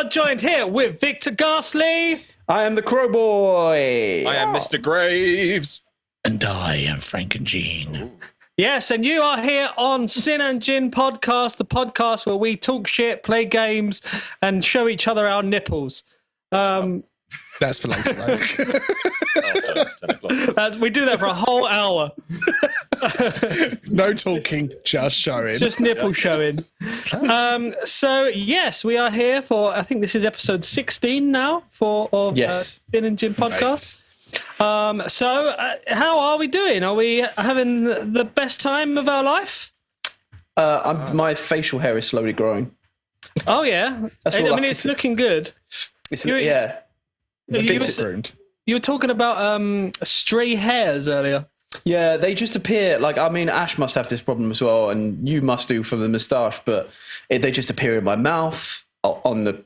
are joined here with Victor Ghastly. I am the Crow Boy. I am Mr. Graves. And I am Frank and Jean. Yes, and you are here on Sin and Gin Podcast, the podcast where we talk shit, play games, and show each other our nipples. That's for later, right? We do that for a whole hour. No talking, just showing. Just nipple showing. So, yes, we are here for, I think this is episode 16 now of Sin and Gin Podcast. Right. How are we doing? Are we having the best time of our life? My facial hair is slowly growing. Oh, yeah. It's looking good. You were talking about stray hairs earlier. Yeah, they just appear, Ash must have this problem as well, and you must do for the moustache, but they just appear in my mouth, on the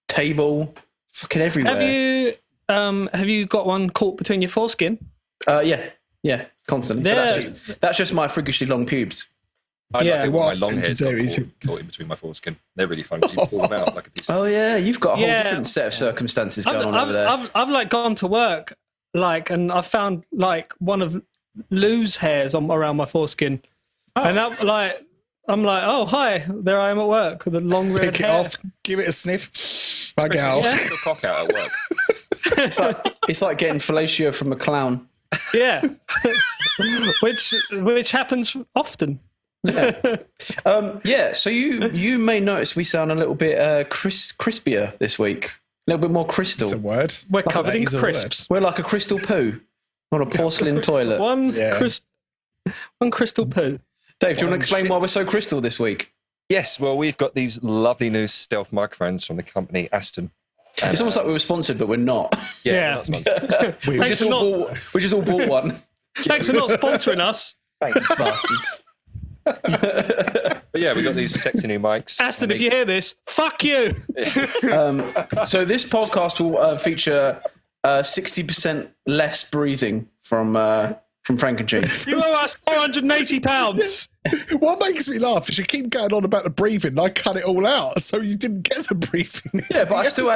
table, fucking everywhere. Have you got one caught between your foreskin? Yeah, constantly. That's just my freakishly long pubes. I like my long hairs caught in between my foreskin. They're really fun because you pull them out like a piece of... Oh, yeah, you've got a whole different set of circumstances going on over there. I've gone to work, and I found, one of Lou's hairs around my foreskin. Oh. And I'm like, oh, hi, there I am at work with a long red hair. Pick it off, give it a sniff, bug out. Yeah. Put a cock out at work. It's like getting fellatio from a clown. Yeah. which happens often. Yeah. So you may notice we sound a little bit crispier this week. A little bit more crystal. It's a word. We're covered in crisps. We're like a crystal poo on a porcelain toilet. One crystal poo. Dave, do you want to explain why we're so crystal this week? Yes. Well, we've got these lovely new stealth microphones from the company Aston. It's almost like we were sponsored, but we're not. Yeah. Not sponsored. we just all bought one. Thanks for not sponsoring us. Thanks, bastards. But yeah, we got these sexy new mics. Aston, if you hear this, fuck you. So this podcast will feature 60% less breathing from Frank and Jean. You owe us £480. What makes me laugh is you keep going on about the breathing and I cut it all out, so you didn't get the breathing. Yeah, but I still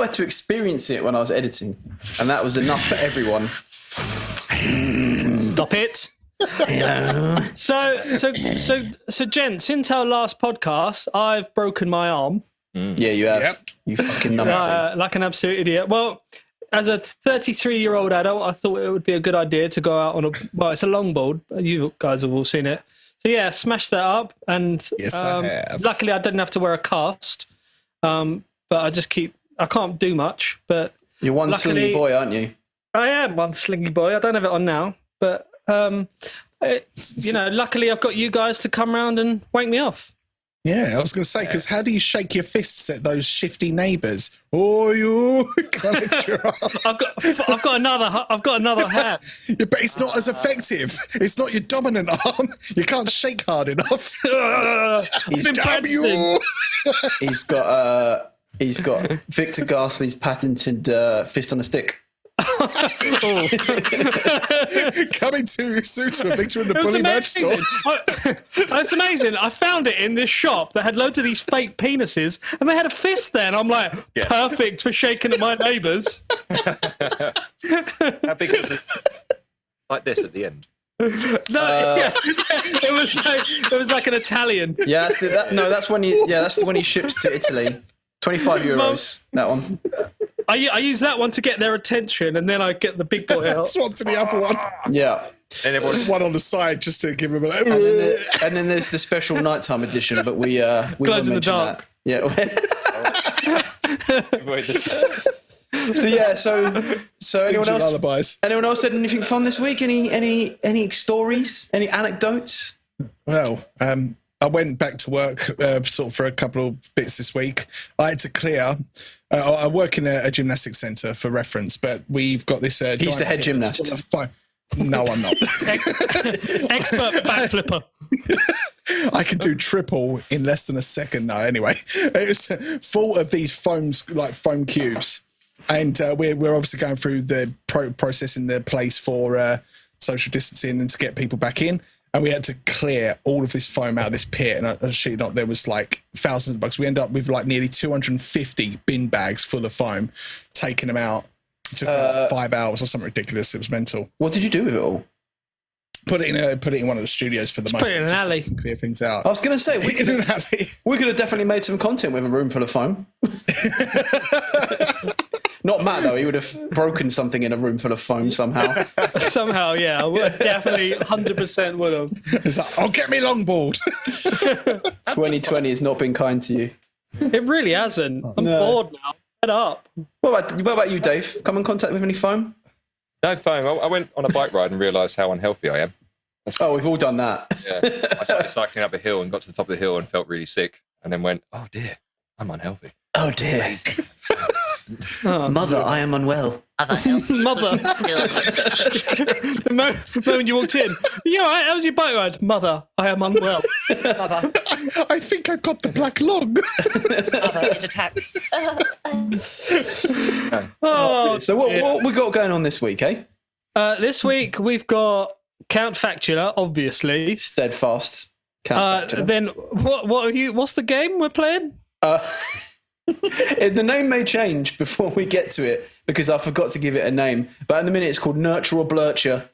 had to experience it when I was editing, and that was enough for everyone. Stop it. So, gents, since our last podcast, I've broken my arm. Yeah, you have. Yep. You fucking numbers. Like an absolute idiot. Well, as a 33-year-old adult, I thought it would be a good idea to go out on it's a longboard. You guys have all seen it. So yeah, smashed that up, and yes, I have. Luckily I didn't have to wear a cast. But I can't do much. But you're one slingy boy, aren't you? I am one slingy boy. I don't have it on now, but luckily I've got you guys to come round and wank me off. Yeah, I was going to say, because how do you shake your fists at those shifty neighbours? Oh, you can't lift your arm. I've got another hand. Yeah, but it's not as effective. It's not your dominant arm. You can't shake hard enough. He's got Victor Ghastly's patented fist on a stick. Coming too soon to a Victor in the Bully merch store. It's amazing. I found it in this shop that had loads of these fake penises, and they had a fist there, and I'm like, perfect for shaking at my neighbours. How big is it? Like this at the end. It was like an Italian. Yeah, that's when he ships to Italy. €25. That one. I use that one to get their attention, and then I get the big boy out. Swap to the other one. Yeah. And everyone's one on the side just to give him a... and then there's the special nighttime edition, but we won't mention that. Yeah. So anyone else said anything fun this week? Any stories? Any anecdotes? Well, I went back to work for a couple of bits this week. I had to clear. I work in a gymnastics centre for reference, but we've got this. He's the head gymnast. No, I'm not. Expert backflipper. I can do triple in less than a second. No, anyway, it was full of these foam cubes, and we're obviously going through the process in the place for social distancing and to get people back in. and we had to clear all of this foam out of this pit. And I shit not, there was like thousands of bugs. We ended up with like nearly 250 bin bags full of foam, taking them out. It took like 5 hours or something ridiculous. It was mental. What did you do with it all? Put it in one of the studios for the moment. Put it in an alley. So clear things out. I was going to say, we could have definitely made some content with a room full of foam. Not Matt, though. He would have broken something in a room full of foam somehow. Somehow, yeah. I would definitely 100% would have. It's like, oh, get me longboard. 2020 has not been kind to you. It really hasn't. I'm bored now. Head up. What about you, Dave? Come in contact with any foam? No foam. I went on a bike ride and realised how unhealthy I am. Oh, we've all done that. Yeah. I started cycling up a hill and got to the top of the hill and felt really sick, and then went, oh dear, I'm unhealthy. Oh dear. Mother, I am unwell. Mother. The moment you walked in, you all right? How was your bike ride? Mother, I am unwell. Mother, I think I've got the black lung. mother, it attacks. So what we got going on this week, eh? This week we've got Count Factula, obviously. Steadfast. Count Factula. Then what's the game we're playing? The name may change before we get to it because I forgot to give it a name. But in the minute, it's called Nurture or Blercher.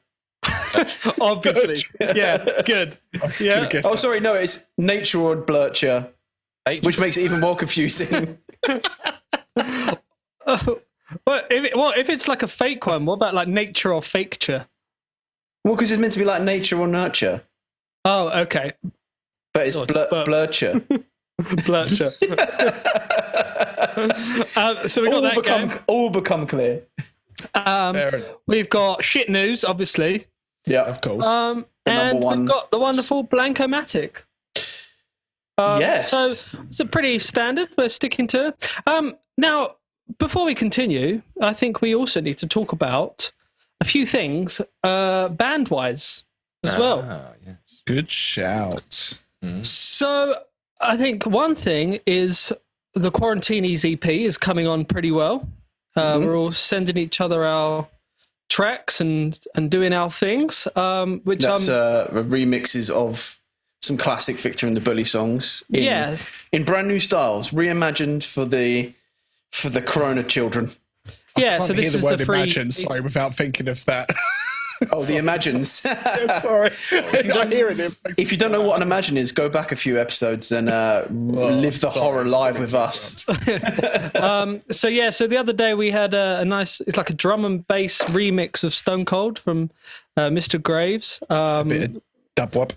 Obviously. Yeah, good. Yeah. Oh, sorry, no, it's Nature or Blercher, which makes it even more confusing. If it's like a fake one, what about like nature or faketure? Well, because it's meant to be like nature or nurture. Oh, okay. But it's Blercher. Blercher. So we got that game. All become clear. We've got shit news, obviously. Yeah, of course. And we've got the wonderful Blank-O-Mattic. Yes. So it's a pretty standard. We're sticking to it. Now, before we continue, I think we also need to talk about a few things band-wise as well. Yes. Good shout. So I think one thing is the Quarantinis EP is coming on pretty well. We're all sending each other our tracks and doing our things. Which that's remixes of some classic Victor and the Bully songs. In brand new styles, reimagined for the Corona children. Yeah, I so can't this hear is the word the free. imagine, sorry, without thinking of that. Oh, the Imagines. Yeah, sorry. I'm hearing it. If you don't know what an Imagine is, go back a few episodes and live the horror live with us. So the other day we had a nice, it's like a drum and bass remix of Stone Cold from Mr. Graves. A bit of dub-wop.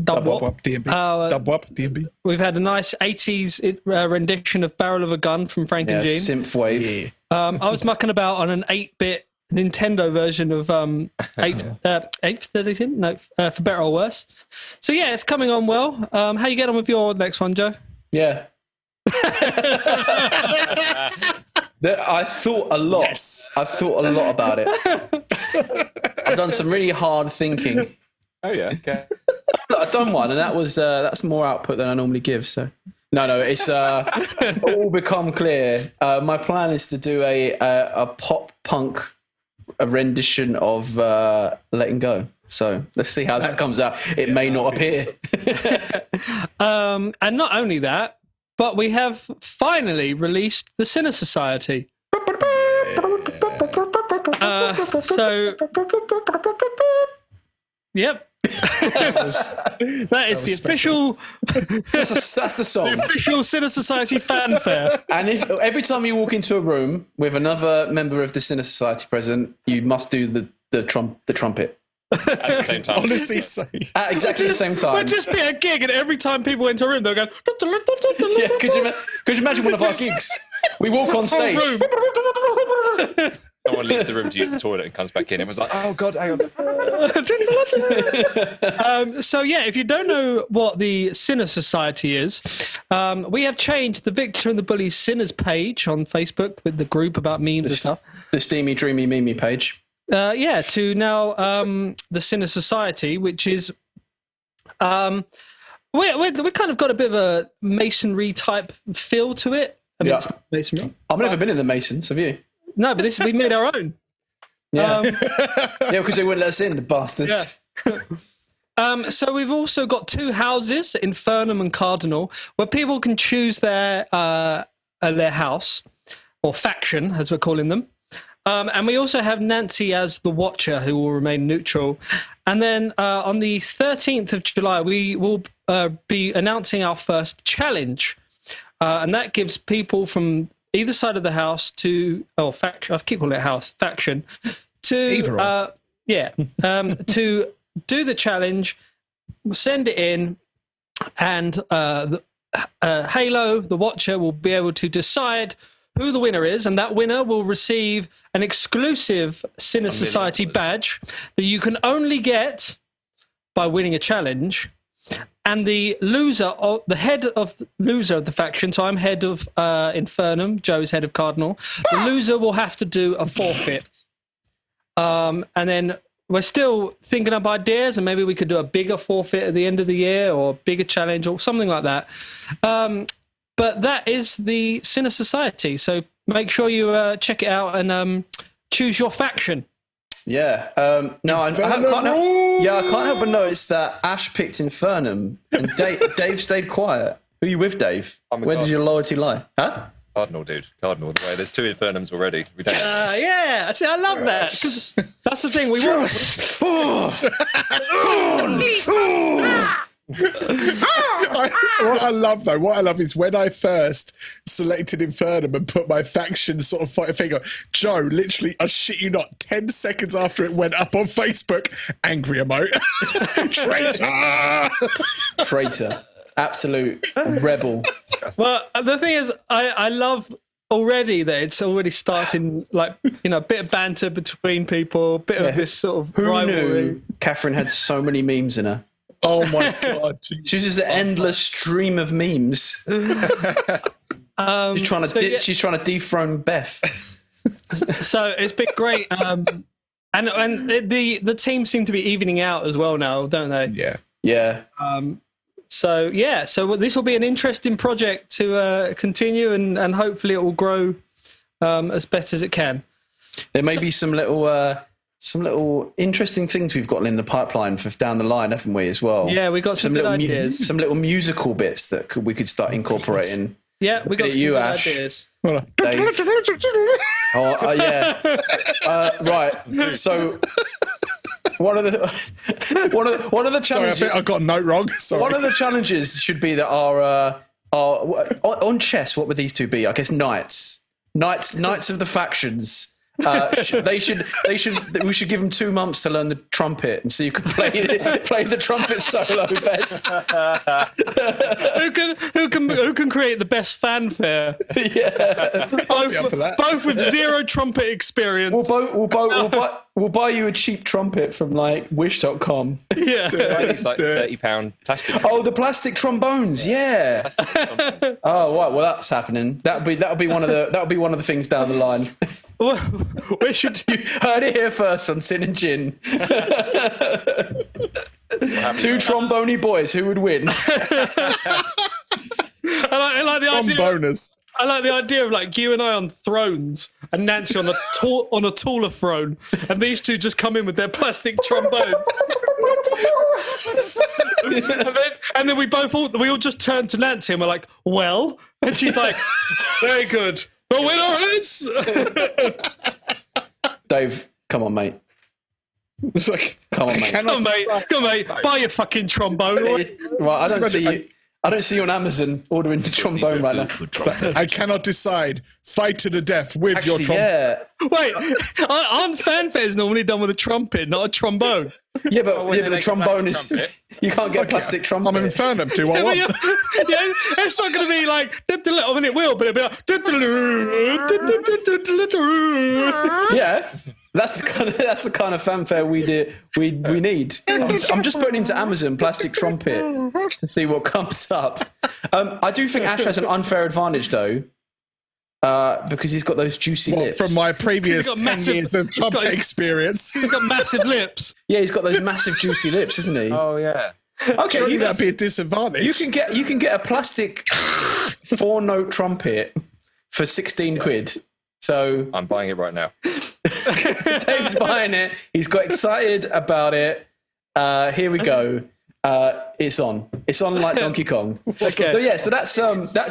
Dub-wop, DMB. Dub-wop, DMB. We've had a nice 80s rendition of Barrel of a Gun from Frank and Gene. Synthwave. Yeah. I was mucking about on an 8-bit Nintendo version of 8th edition, for better or worse. So yeah, it's coming on well. How you get on with your next one, Joe? Yeah. I thought a lot. Yes. I thought a lot about it. I've done some really hard thinking. Oh yeah. Okay. I've done one, and that's more output than I normally give. So no, it's all become clear. My plan is to do a pop punk rendition of Letting Go. So let's see how that comes out. It may not appear. And not only that, but we have finally released the Sinner Society. Yep. That is the official. That's the song. The official Sinner Society fanfare. And every time you walk into a room with another member of the Sinner Society present, you must do the trumpet. At the same time. Honestly, say. At exactly the same time. We'd just be at a gig, and every time people enter a room, they'll go. Yeah, could you imagine one of our gigs? We walk on stage. Someone leaves the room to use the toilet and comes back in. It was like, oh god, hang on. So yeah, if you don't know what the Sinner Society is, we have changed the Victor and the Bully Sinners page on Facebook with the group about memes and stuff. The Steamy Dreamy Mimi page. To now the Sinner Society, which is we kind of got a bit of a masonry type feel to it. I mean, it's not masonry. I've never been in the Masons, have you? No, but we made our own. Yeah, yeah, because they wouldn't let us in, the bastards. Yeah. So we've also got 2 houses, Infernum and Cardinal, where people can choose their house, or faction, as we're calling them. And we also have Nancy as the Watcher, who will remain neutral. And then on the 13th of July, we will be announcing our first challenge. And that gives people from either side of the house faction, I keep calling it house, faction, to do the challenge, send it in, and Halo, the Watcher, will be able to decide who the winner is, and that winner will receive an exclusive Sinner Society badge that you can only get by winning a challenge. And the loser, the head of the loser of the faction, so I'm head of Infernum, Joe's head of Cardinal, the loser will have to do a forfeit. And then we're still thinking up ideas, and maybe we could do a bigger forfeit at the end of the year, or a bigger challenge, or something like that. But that is the Sinner Society, so make sure you check it out and choose your faction. Yeah. I can't help but notice that Ash picked Infernum and Dave stayed quiet. Who are you with, Dave? Where does your loyalty lie? Huh? Cardinal, dude. Cardinal, the way. There's 2 Infernums already. Yeah, see, I love that, because that's the thing we want. What I love is when I first selected Infernum and put my faction sort of fight on, Joe, literally, I shit you not, 10 seconds after it went up on Facebook, angry emote. Traitor. Absolute rebel. Well, the thing is, I love already that it's already starting, like, a bit of banter between people, a bit of this sort of rivalry. Knew Catherine had so many memes in her? Oh my God. She's just an endless stream of memes. She's trying to dethrone Beth. So it's been great. And the team seem to be evening out as well now, don't they? Yeah. So this will be an interesting project to continue, and hopefully it will grow as best as it can. There may be some little interesting things we've got in the pipeline for down the line, haven't we, as well? Yeah, we got some good ideas. Some little musical bits that we could start incorporating. Yeah, we got some good ideas. Yeah. Right. So one of the challenges. Sorry, I think I got a note wrong. Sorry. One of the challenges should be that our on chess. What would these 2 be? I guess knights of the factions. We should give them 2 months to learn the trumpet and see who can play the trumpet solo best. who can create the best fanfare? Yeah, both with 0 trumpet experience. We'll buy you a cheap trumpet from like Wish.com. Yeah, it's like £30 plastic. Oh, the plastic trombones. Yeah. Oh, right. Well, that's happening. That'll be one of the things down the line. We should. You heard it here first on Sin and Gin. 2 trombone boys. Who would win? I like the idea. Tromboners. I like the idea of like you and I on thrones and Nancy on a taller throne, and these 2 just come in with their plastic trombone. and then we all just turn to Nancy and we're like, well, and she's like, very good. The winner is Dave. Come on, mate. It's like, come on, mate. Come on, mate. Buy your fucking trombone. Right, I don't see you on Amazon ordering the trombone right now. I cannot decide. Fight to the death with your trombone. Yeah. Wait, aren't fanfares normally done with a trumpet, not a trombone? Yeah, but the trombone is... You can't get a plastic trumpet. I'm an Infernum. Do what I want. Yeah, it's not going to be like... I mean, it will, but it'll be like... Yeah. That's the kind of fanfare we need. I'm just putting into Amazon plastic trumpet to see what comes up. I do think Ash has an unfair advantage though, because he's got those juicy lips. From my previous 10 years of trumpet experience, he's got massive lips. Yeah, he's got those massive juicy lips, isn't he? Oh yeah. Okay, surely that'd be a disadvantage. You can get a plastic 4-note trumpet for 16 quid. So I'm buying it right now. Dave's buying it. He's got excited about it. Here we go. It's on. It's on like Donkey Kong. Okay. So yeah, so that's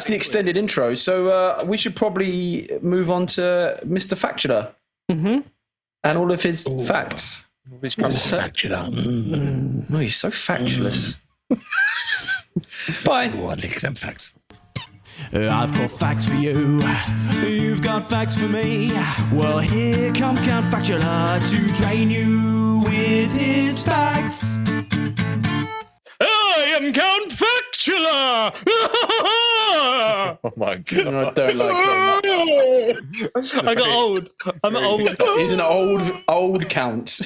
the extended intro. So we should probably move on to Mr. Factula and all of his facts. Factula. Oh, he's so factulous. Bye. Oh, I like them facts. I've got facts for you. You've got facts for me. Well, here comes Count Factula to drain you with his facts. I am Count Factula! Oh my god! I don't like him. I got old. I'm old. He's an old count.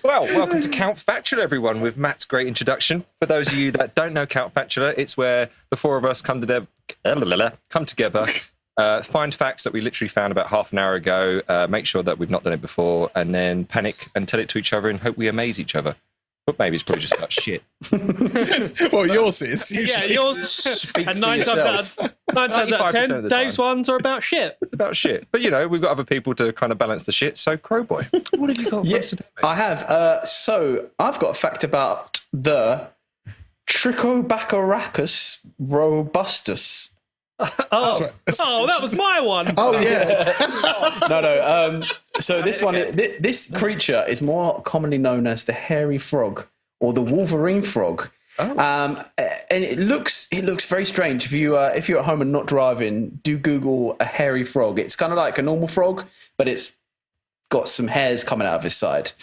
Well, welcome to Count Factula, everyone, with Matt's great introduction. For those of you that don't know Count Factula, it's where the four of us come together, find facts that we literally found about half an hour ago, make sure that we've not done it before, and then panic and tell it to each other and hope we amaze each other. But maybe it's probably just about shit. Well, yours is. Yeah, yours. And for 9 yourself. times out of 10, of the Dave's time. ones are about shit. It's about shit. But, you know, we've got other people to kind of balance the shit. So, Crowboy, what have you got for us today, mate? I have. So I've got a fact about the Trichobacterus robustus. Oh, that was my one. Oh, yeah. No. So this one, this creature is more commonly known as the hairy frog or the Wolverine frog. Oh. And it looks very strange. If you're at home and not driving, do Google a hairy frog. It's kind of like a normal frog, but it's got some hairs coming out of his side.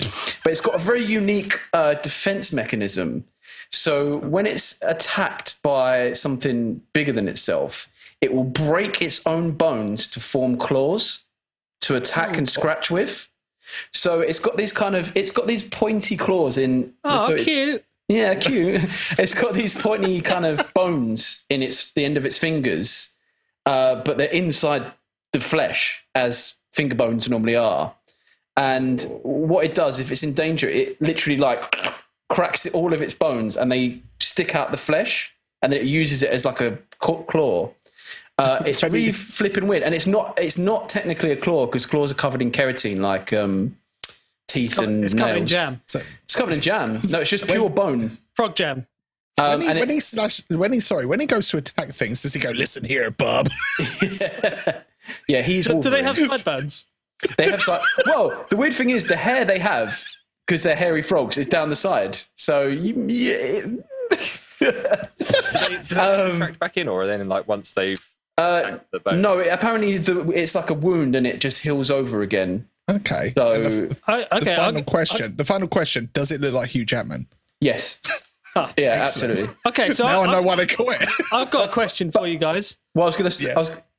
But it's got a very unique defense mechanism. So when it's attacked by something bigger than itself, it will break its own bones to form claws to attack and scratch with. So it's got these pointy claws in. Oh, so cute. Yeah, cute. It's got these pointy kind of bones in the end of its fingers, but they're inside the flesh, as finger bones normally are. And what it does, if it's in danger, it literally like cracks all of its bones, and they stick out the flesh, and then it uses it as like a claw. It's really flipping weird, and it's not technically a claw because claws are covered in keratin, like teeth and It's nails. covered in jam. It's covered in jam. No, it's just pure bone. Frog jam. When he goes to attack things, does he go, "Listen here, bub"? Yeah, he's. Do they Wolverine. have sideburns? They have well, the weird thing is the hair they have, because they're hairy frogs, is down the side. So Do they tracked back in, or then like once they've attacked the bone? no, apparently it's like a wound and it just heals over again. Okay. So The final question: does it look like Hugh Jackman? yes, Ah, yeah, excellent. absolutely. Okay, so Now I know why they call it. I've got a question for you guys. Well, I was gonna.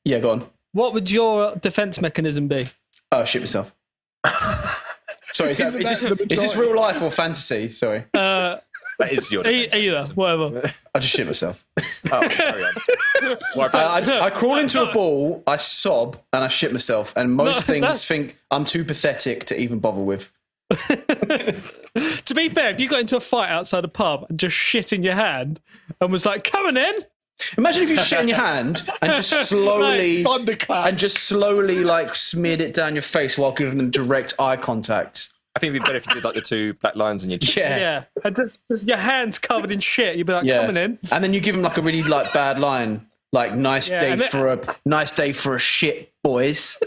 Yeah, go on. What would your defense mechanism be? Oh, shit myself. Sorry, is this real life or fantasy? Sorry, That is your Either, whatever. I just shit myself. Oh, carry on. I crawl into a ball, I sob, and I shit myself. And most things think I'm too pathetic to even bother with. To be fair, if you got into a fight outside a pub and just shit in your hand and was like, coming in. Imagine if you shit in your hand and just slowly Thunderclap. like smeared it down your face while giving them direct eye contact. I think it'd be better if you did like the two black lines on your chin. Yeah. And just your hands covered in shit. You'd be like, coming in. And then you give them like a really like bad line, like nice day for a shit, boys.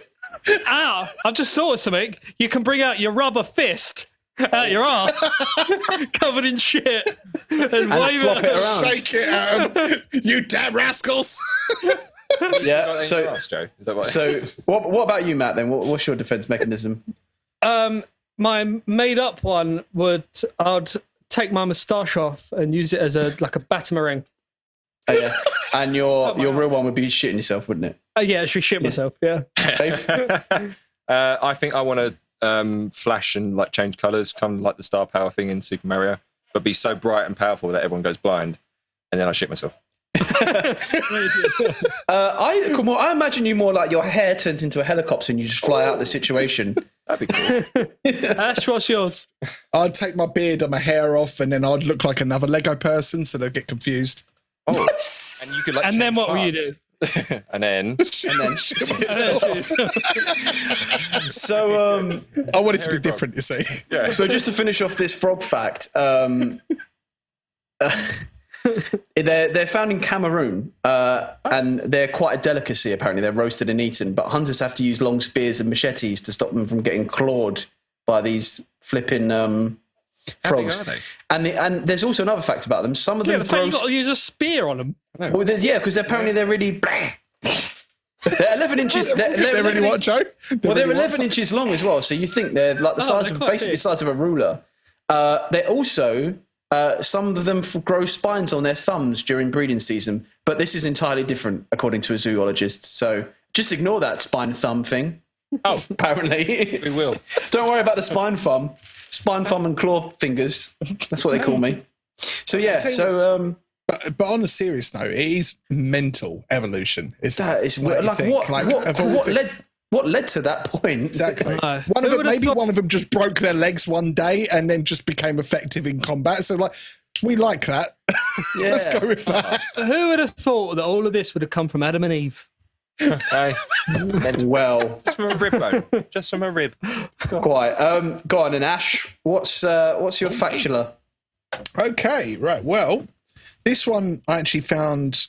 Ow, I've just saw something. You can bring out your rubber fist out your ass, covered in shit, and wave flop it it around. Shake it at 'em. You damn rascals. Yeah. Joe? Is that right? So what about you, Matt? Then what's your defense mechanism? My made-up one I'd take my moustache off and use it as a batamarang. Oh, yeah. And your real one would be shitting yourself, wouldn't it? Yeah, I should shit myself. Yeah. Dave? I think I want to flash and like change colours, kind of like the star power thing in Super Mario, but be so bright and powerful that everyone goes blind, and then I shit myself. I imagine you more like your hair turns into a helicopter and you just fly out the situation. That'd be cool. Ash, what's yours? I'd take my beard and my hair off, and then I'd look like another Lego person, so they'd get confused. Oh, and you could like. And then change what will you parts. do? and then so I want it to be different, you see. yeah. So just to finish off this frog fact, they're found in Cameroon, and they're quite a delicacy. Apparently, they're roasted and eaten, but hunters have to use long spears and machetes to stop them from getting clawed by these flipping frogs. How big are they? And there's also another fact about them. Some of them the fact you've got to use a spear on them. Well, because apparently they're really. They're 11 inches. They're really what, Joe? They're 11 inches long as well. So you think they're like the size of basically the size of a ruler. They also. Some of them grow spines on their thumbs during breeding season, but this is entirely different according to a zoologist. So just ignore that spine thumb thing. Oh, apparently. We will. Don't worry about the spine thumb. Spine thumb and claw fingers. That's what they call me. So yeah, But on a serious note, it is mental evolution. What led to that point? Exactly. One of them just broke their legs one day and then just became effective in combat. So we like that. Yeah. Let's go with that. Who would have thought that all of this would have come from Adam and Eve? Hey. Well, Just from a rib bone. Just from a rib. quite. Go on, and Ash. What's your factula? Okay, right. Well, this one I actually found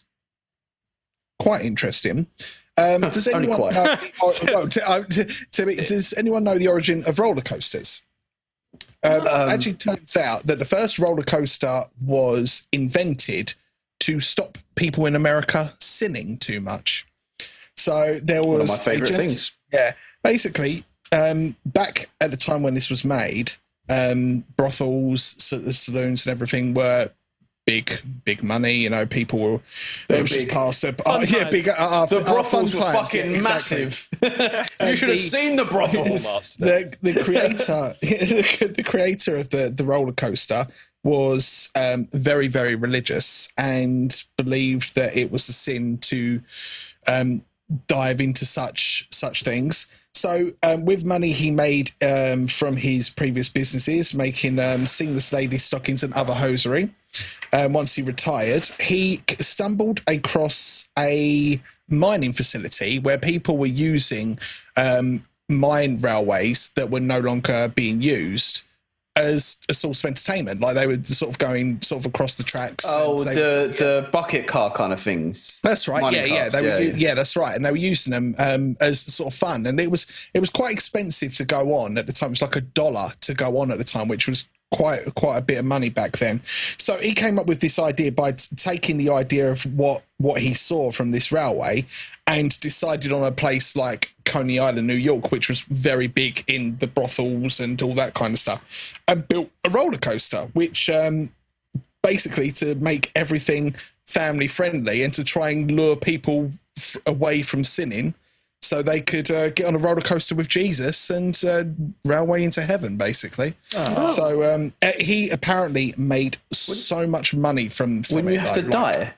quite interesting. Does anyone know? Does anyone know the origin of roller coasters? Actually, turns out that the first roller coaster was invented to stop people in America sinning too much. So there was One of my favourite things. Yeah, basically, back at the time when this was made, brothels, saloons, and everything were big money. You know, people were. It was just past the big. The brothels were fucking massive. You should have seen the brothels. The creator, the creator of the roller coaster was very, very religious and believed that it was a sin to dive into such things. So with money he made from his previous businesses, making seamless lady stockings and other hosiery, once he retired, he stumbled across a mining facility where people were using mine railways that were no longer being used as a source of entertainment. Like they were sort of going across the tracks. Oh, the bucket car kind of things. That's right. Mining Yeah, cars. yeah. That's right. And they were using them as sort of fun. And it was quite expensive to go on at the time. It was like $1 to go on at the time, which was quite a bit of money back then. So he came up with this idea by taking the idea of what he saw from this railway and decided on a place like Coney Island, New York, which was very big in the brothels and all that kind of stuff, and built a roller coaster, which basically to make everything family friendly and to try and lure people away from sinning, so they could get on a roller coaster with Jesus and railway into heaven, basically. Oh. So he apparently made so much money from When you have to die.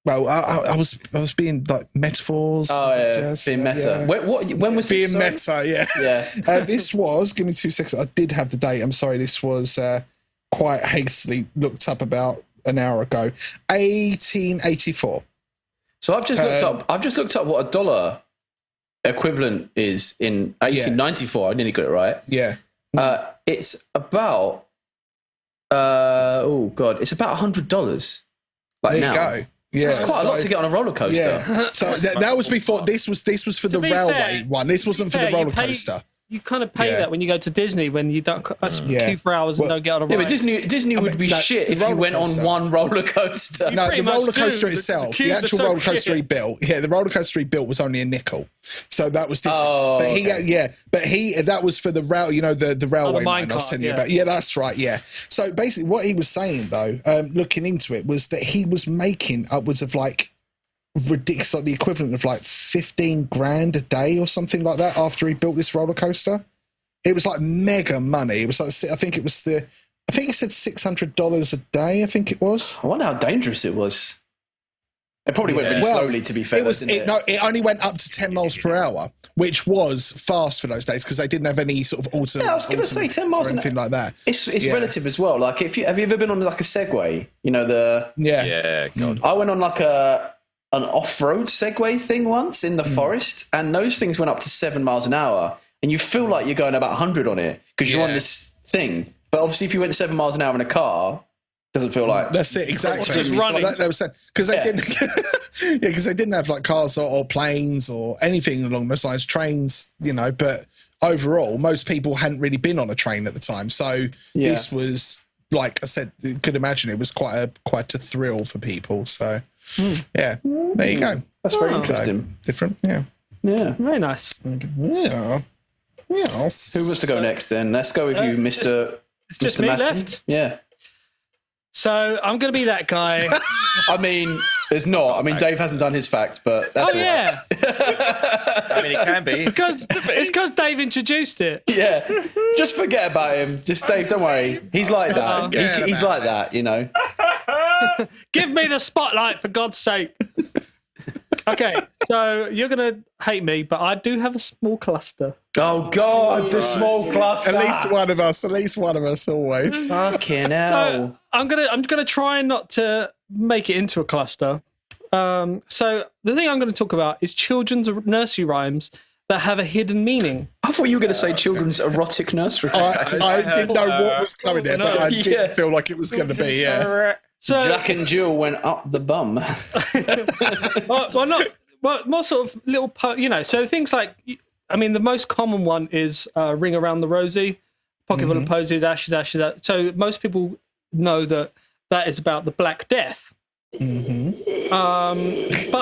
Well, I was being like metaphors. Oh yeah, being meta. Yeah. When was being this? Meta? Yeah. Yeah. This was. Give me 2 seconds. I did have the date. I'm sorry. This was quite hastily looked up about an hour ago. 1884. So I've just looked up what a dollar equivalent is in 1894. I nearly got it right. Yeah. It's about it's about $100. Like there you now. Go. Yeah, that's quite a lot to get on a roller coaster. Yeah. So that was before. This was for the railway one. This wasn't for the roller coaster. You kind of pay that when you go to Disney, when you don't queue for hours and don't get on a ride. Yeah, but Disney would be shit if you went on one roller coaster. No, the roller coster itself, the actual roller coaster he built. Yeah, the roller coaster he built was only a nickel, so that was different. Oh, but that was for the rail. You know, the railway mine I was telling you about. Yeah, that's right. Yeah. So basically, what he was saying though, looking into it, was that he was making upwards of like ridiculous, like the equivalent of like 15 grand a day or something like that after he built this roller coaster. It was like mega money. It was like, I think he said $600 a day. I think it was. I wonder how dangerous it was. It probably went really slowly, to be fair. It only went up to 10 miles per hour, which was fast for those days because they didn't have any sort of alternate. Yeah, I was going to say 10 miles or anything like that. It's relative as well. Like, have you ever been on like a Segway? You know yeah. God. I went on like a an off-road Segway thing once in the forest, and those things went up to 7 miles an hour, and you feel like you're going about 100 on it because you're on this thing. But obviously, if you went 7 miles an hour in a car, it doesn't feel like that's it exactly. Just running. Like they were saying, because they didn't, because they didn't have like cars or planes or anything along those lines, trains, you know. But overall, most people hadn't really been on a train at the time, so this was, like I said, you could imagine it was quite a thrill for people. So yeah, there you go. That's very interesting. So, different, yeah, very nice. Yeah. Yes. Who wants to go next then? Let's go with you, Mr. It's just Mr. me Matty. left. Yeah. So I'm going to be that guy. I mean, there's not. I mean, Dave hasn't done his fact, but that's all right. I mean, it can be. It's because Dave introduced it. Yeah. Just forget about him. Just Dave, don't worry. He's like that. He's like that, you know. Give me the spotlight, for God's sake. Okay, so you're going to hate me, but I do have a small cluster. Oh, God, the small cluster. At least one of us always. Fucking hell. So I'm gonna try not to make it into a cluster. So the thing I'm going to talk about is children's nursery rhymes that have a hidden meaning. I thought you were going to say children's erotic nursery. I didn't know what was coming there, but I didn't feel like it was going to be, So Jack and Jill went up the bum. more sort of little, so things like, I mean, the most common one is Ring Around the Rosie, Pocket Full of Posies, Ashes, Ashes. So most people know that is about the Black Death. But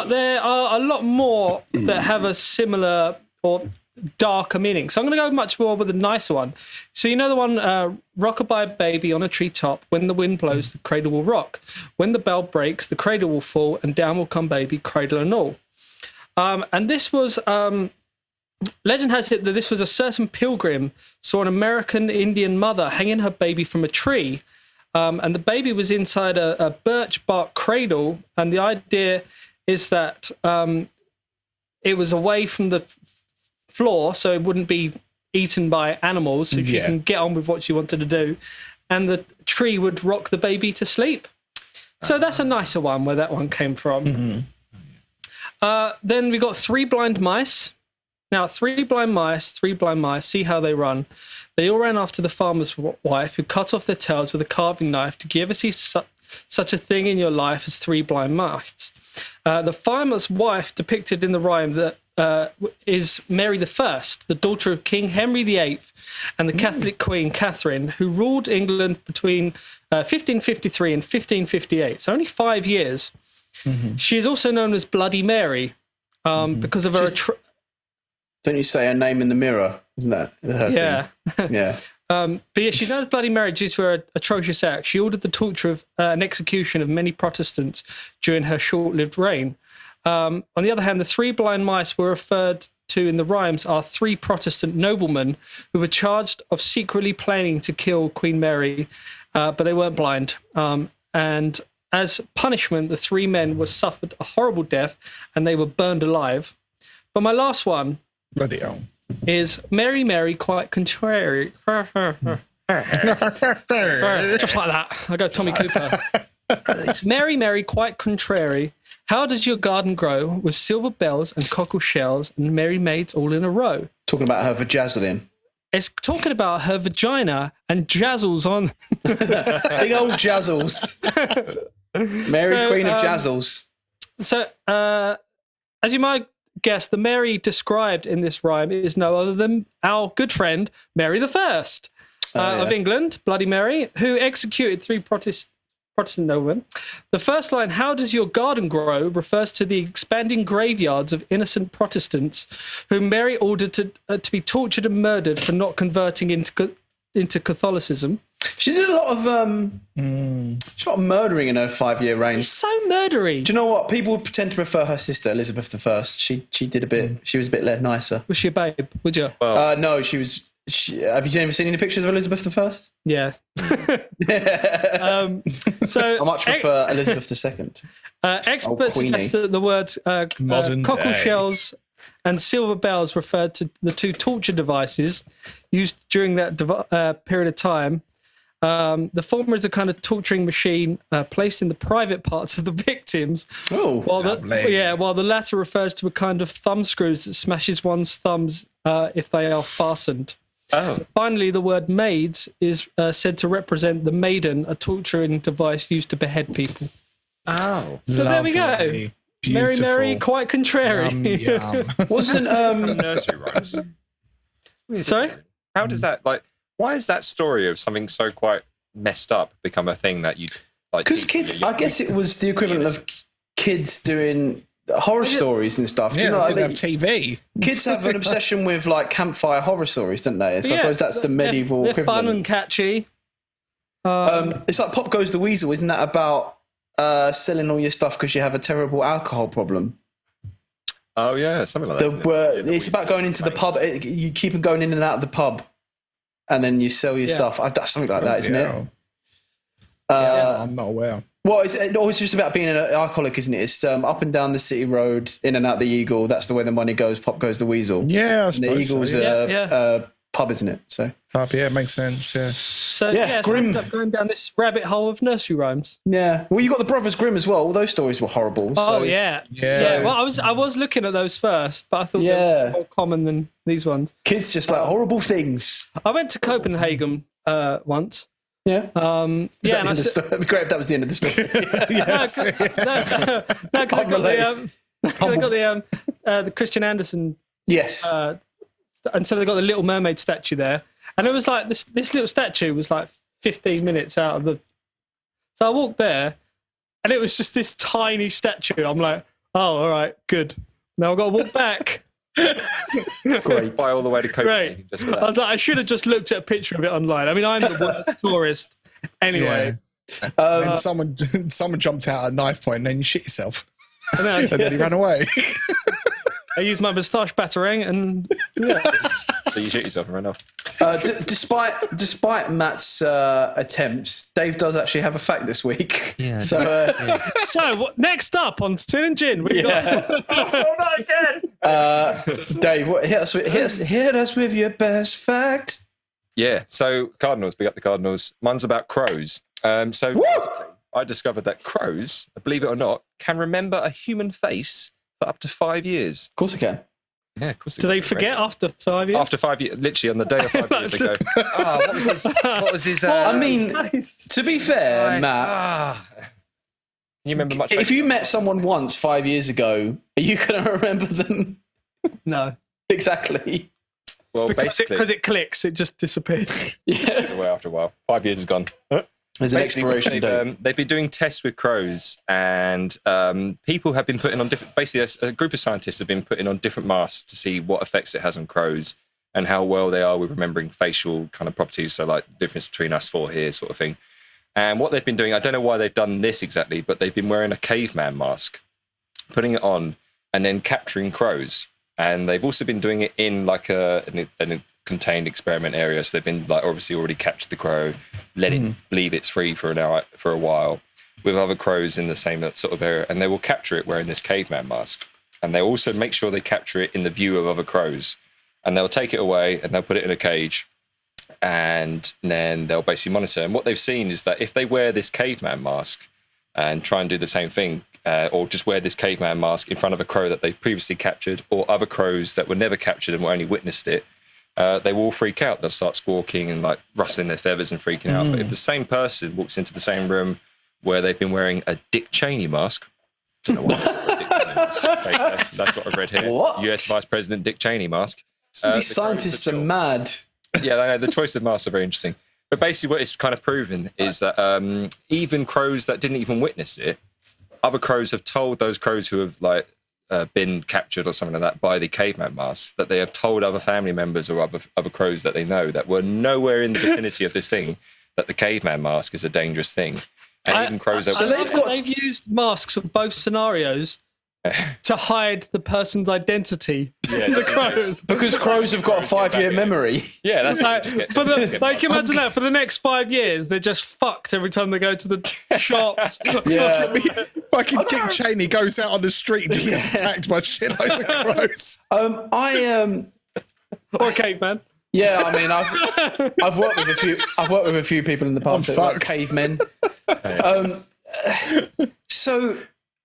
there are a lot more that have a similar or darker meaning. So I'm going to go much more with a nicer one. So you know the one, rock-a-bye baby on a treetop, when the wind blows, the cradle will rock. When the bell breaks, the cradle will fall, and down will come baby, cradle and all. And this was, legend has it that this was a certain pilgrim saw an American Indian mother hanging her baby from a tree. And the baby was inside a birch bark cradle. And the idea is that it was away from the floor, so it wouldn't be eaten by animals, so you can get on with what you wanted to do. And the tree would rock the baby to sleep. So that's a nicer one, where that one came from. Then we got Three Blind Mice. Now, three blind mice, see how they run. They all ran after the farmer's wife, who cut off their tails with a carving knife. Did you ever see such a thing in your life as three blind mice? The farmer's wife depicted in the rhyme that is Mary I, the daughter of King Henry VIII and the Catholic Queen Catherine, who ruled England between 1553 and 1558, so only 5 years. She is also known as Bloody Mary because of her... Don't you say her name in the mirror? Isn't that her thing? Yeah. But yeah, she's known as Bloody Mary due to her atrocious act. She ordered the torture of and execution of many Protestants during her short-lived reign. On the other hand, the three blind mice were referred to in the rhymes are three Protestant noblemen who were charged of secretly planning to kill Queen Mary, but they weren't blind. And as punishment, the three men were suffered a horrible death and they were burned alive. But my last one is Mary, Mary, quite contrary. Just like that. I go Tommy Cooper. Mary, Mary, quite contrary. How does your garden grow with silver bells and cockle shells and merry maids all in a row? Talking about her vajazzling. It's talking about her vagina and jazzles on. Big old jazzles. Mary, Queen of Jazzles. So, as you might guess, the Mary described in this rhyme is no other than our good friend Mary I of England, Bloody Mary, who executed three Protestant noblemen. The first line, "How does your garden grow?" refers to the expanding graveyards of innocent Protestants whom Mary ordered to be tortured and murdered for not converting into Catholicism. She did a lot of murdering in her 5-year reign. She's so murdery. Do you know what? People would tend to prefer her sister Elizabeth I. She did a bit. She was a bit nicer. Was she a babe? Would you? No, she was. Have you ever seen any pictures of Elizabeth I? Yeah. So I much prefer Elizabeth II. Experts suggest that the words cockle shells and silver bells referred to the two torture devices used during that period of time. The former is a kind of torturing machine placed in the private parts of the victims. Oh, while the latter refers to a kind of thumb screws that smashes one's thumbs if they are fastened. Oh. Finally, the word maids is said to represent the maiden, a torturing device used to behead people. Oh. So there we go. Beautiful. Mary, quite contrary. Yum. wasn't Nursery rhymes. Sorry? How does that, like, why is that story of something so quite messed up become a thing that you like? because kids? I guess it was the equivalent of kids doing horror stories and stuff. Yeah, You know, they like, didn't have TV. kids have an obsession with like campfire horror stories, don't they? So I Yeah, suppose that's the medieval They're equivalent. fun and catchy. It's like Pop Goes the Weasel, isn't that about selling all your stuff because you have a terrible alcohol problem? Oh yeah, something like that. It's about going into the pub. You keep them going in and out of the pub, and then you sell your stuff. Something like that, isn't it? I'm not aware. Well, it's just about being an alcoholic, isn't it? It's up and down the city road, in and out the Eagle. That's the way the money goes. Pop goes the Weasel. Yeah, I And the suppose Eagle's so, yeah. pub, isn't it? So Yeah, it makes sense. Yeah. So Yeah, so grim. we start going down this rabbit hole of nursery rhymes. yeah. Well, you got the Brothers Grimm as well. All those stories were horrible. Oh so, yeah. Yeah. Well, I was looking at those first, but I thought they were more common than these ones. Kids just like horrible things. I went to Copenhagen once. Yeah. And I said, It'd be great if that was the end of the story. they got the Christian Andersen, Yes. and so they got the Little Mermaid statue there, and it was like this little statue was like 15 minutes out of the. So I walked there, and it was just this tiny statue. I'm like, oh, all right, good. Now I've got to walk back. Great. Fly all the way to Copenhagen. Great. Just for that. I was like, I should have just looked at a picture of it online. I mean, I'm the worst tourist anyway. And someone jumped out at knife point, and then you shit yourself, And and then he ran away. I used my moustache batarang, and So you shit yourself and run off. Despite Matt's attempts, Dave does actually have a fact this week. Yeah. So, next up on Tin and Gin, we got not again. Dave, hit us with your best fact. Yeah. So Cardinals, big up the Cardinals. Mine's about crows. So basically, I discovered that crows, believe it or not, can remember a human face for up to 5 years. Of course I can. Yeah, of course. Do they forget after 5 years? After 5 years, literally on the day of 5 years, they go, what was his I mean, to be fair, Matt, can you remember much? if you met someone once 5 years ago, are you going to remember them? No. Exactly. Well, basically, Because it clicks, it just disappears. it's away after a while. 5 years is gone. There's an expiration date. They've been doing tests with crows, and people have been putting on different. Basically, a group of scientists have been putting on different masks to see what effects it has on crows and how well they are with remembering facial kind of properties. So, like the difference between us four here, sort of thing. And what they've been doing, I don't know why they've done this exactly, but they've been wearing a caveman mask, putting it on, and then capturing crows. And they've also been doing it in like a contained experiment area. So they've been like obviously already captured the crow, let it believe it's free for an hour, for a while, with other crows in the same sort of area, and they will capture it wearing this caveman mask. And they also make sure they capture it in the view of other crows, and they'll take it away and they'll put it in a cage, and then they'll basically monitor. And what they've seen is that if they wear this caveman mask and try and do the same thing, or just wear this caveman mask in front of a crow that they've previously captured, or other crows that were never captured and only witnessed it, they will all freak out. They'll start squawking and like rustling their feathers and freaking out. But if the same person walks into the same room where they've been wearing a Dick Cheney mask, don't know why. That's what I've read here. What? US Vice President Dick Cheney mask. These scientists are mad. Yeah, I know. The choice of masks are very interesting. But basically what it's kind of proven is that even crows that didn't even witness it, other crows have told those crows who have like been captured or something like that by the caveman mask, that they have told other family members or other crows that they know that were nowhere in the vicinity of this thing, that the caveman mask is a dangerous thing. And even crows that they've used masks for both scenarios to hide the person's identity. The crows. Because crows have got a 5-year memory. Yeah, that's Like, imagine that for the next 5 years, they're just fucked every time they go to the shops. Yeah. Fucking Dick Cheney goes out on the street and just gets attacked by shitloads of crows. Or a caveman. Yeah, I mean, I've worked with a few. I've worked with a few people in the past, like cavemen. So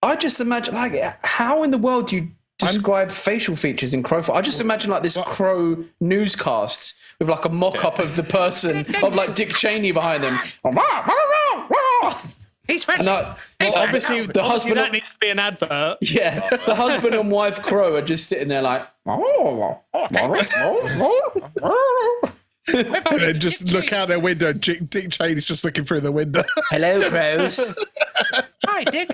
I just imagine, like, how in the world do you describe facial features in crow? I just imagine like this crow newscast with like a mock-up of the person of like Dick Cheney behind them. He's friendly. Obviously, the husband that needs to be an advert. Yeah, the husband and wife crow are just sitting there like. And then just look out their window. Dick Cheney's just looking through the window. Hello, crows. Hi, Dick.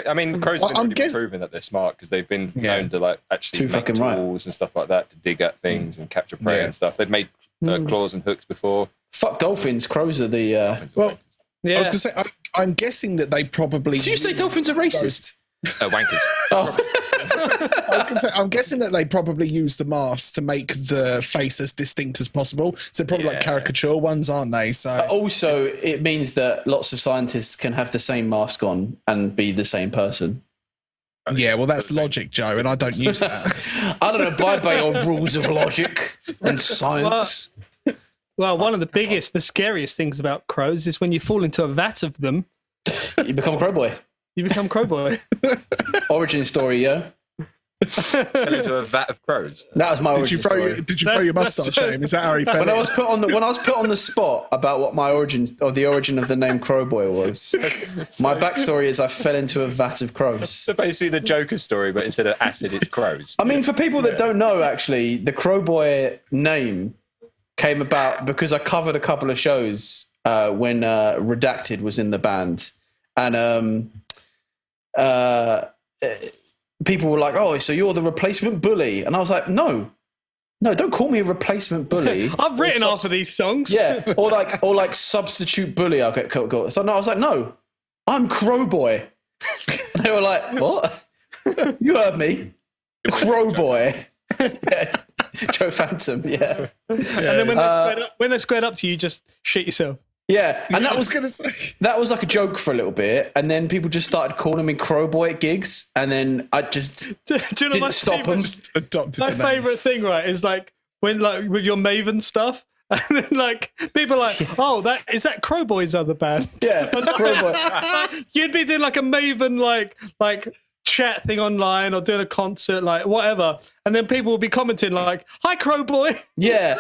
I mean, crows have been proven that they're smart because they've been known to like actually make tools and stuff like that to dig at things and capture prey and stuff. They've made claws and hooks before. Fuck dolphins. Crows are the. Well, I was going to say, I'm guessing that they probably. Did you say dolphins are racist? Wankers. Oh. I was going to say, I'm guessing that they probably use the masks to make the face as distinct as possible. So they're probably like caricature ones, aren't they? So also, it means that lots of scientists can have the same mask on and be the same person. Yeah, well, that's logic, Joe, and I don't use that. I don't abide by your rules of logic and science. Well, one of the biggest, the scariest things about crows is when you fall into a vat of them. You become crow boy. You become crow boy. Origin story, yeah. Fell into a vat of crows. That was my origin story. Did you throw your mustache, James? Is that how he fell? When I was put on the spot about what my origin or the origin of the name Crowboy was, my backstory is I fell into a vat of crows. So basically the Joker story, but instead of acid, it's crows. I mean, for people that don't know, actually, the Crowboy name came about because I covered a couple of shows when Redacted was in the band, and people were like, "Oh, so you're the replacement bully?" And I was like, "No, don't call me a replacement bully." I've written half of these songs. Yeah, or like substitute bully. I'll get called. So no, I was like, "No, I'm Crowboy." They were like, "What? You heard me, Crowboy." Yeah. Joe Phantom, yeah. And then when they squared up to you, just shit yourself. Yeah, and I was going to say that was like a joke for a little bit, and then people just started calling me Crowboy at gigs, and then I just didn't stop them. My favourite thing, right, is like when like with your Maven stuff, and then like people are like, "Oh, is that Crowboy's other band?" Yeah, Crowboy. You'd be doing like a Maven like chat thing online or doing a concert, like whatever, and then people will be commenting like, "Hi, Crowboy." Yeah,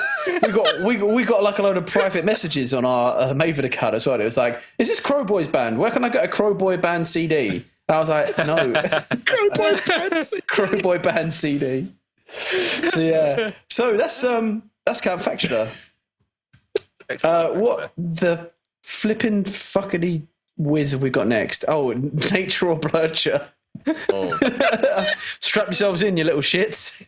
we got like a load of private messages on our Maven account as well. It was like, "Is this Crowboy's band? Where can I get a Crowboy band CD?" And I was like, "No, Crowboy band CD." So yeah, so that's Count Factula. What the flipping fuckity whiz have we got next? Oh, Nature or Blercher. Oh. Strap yourselves in, you little shits.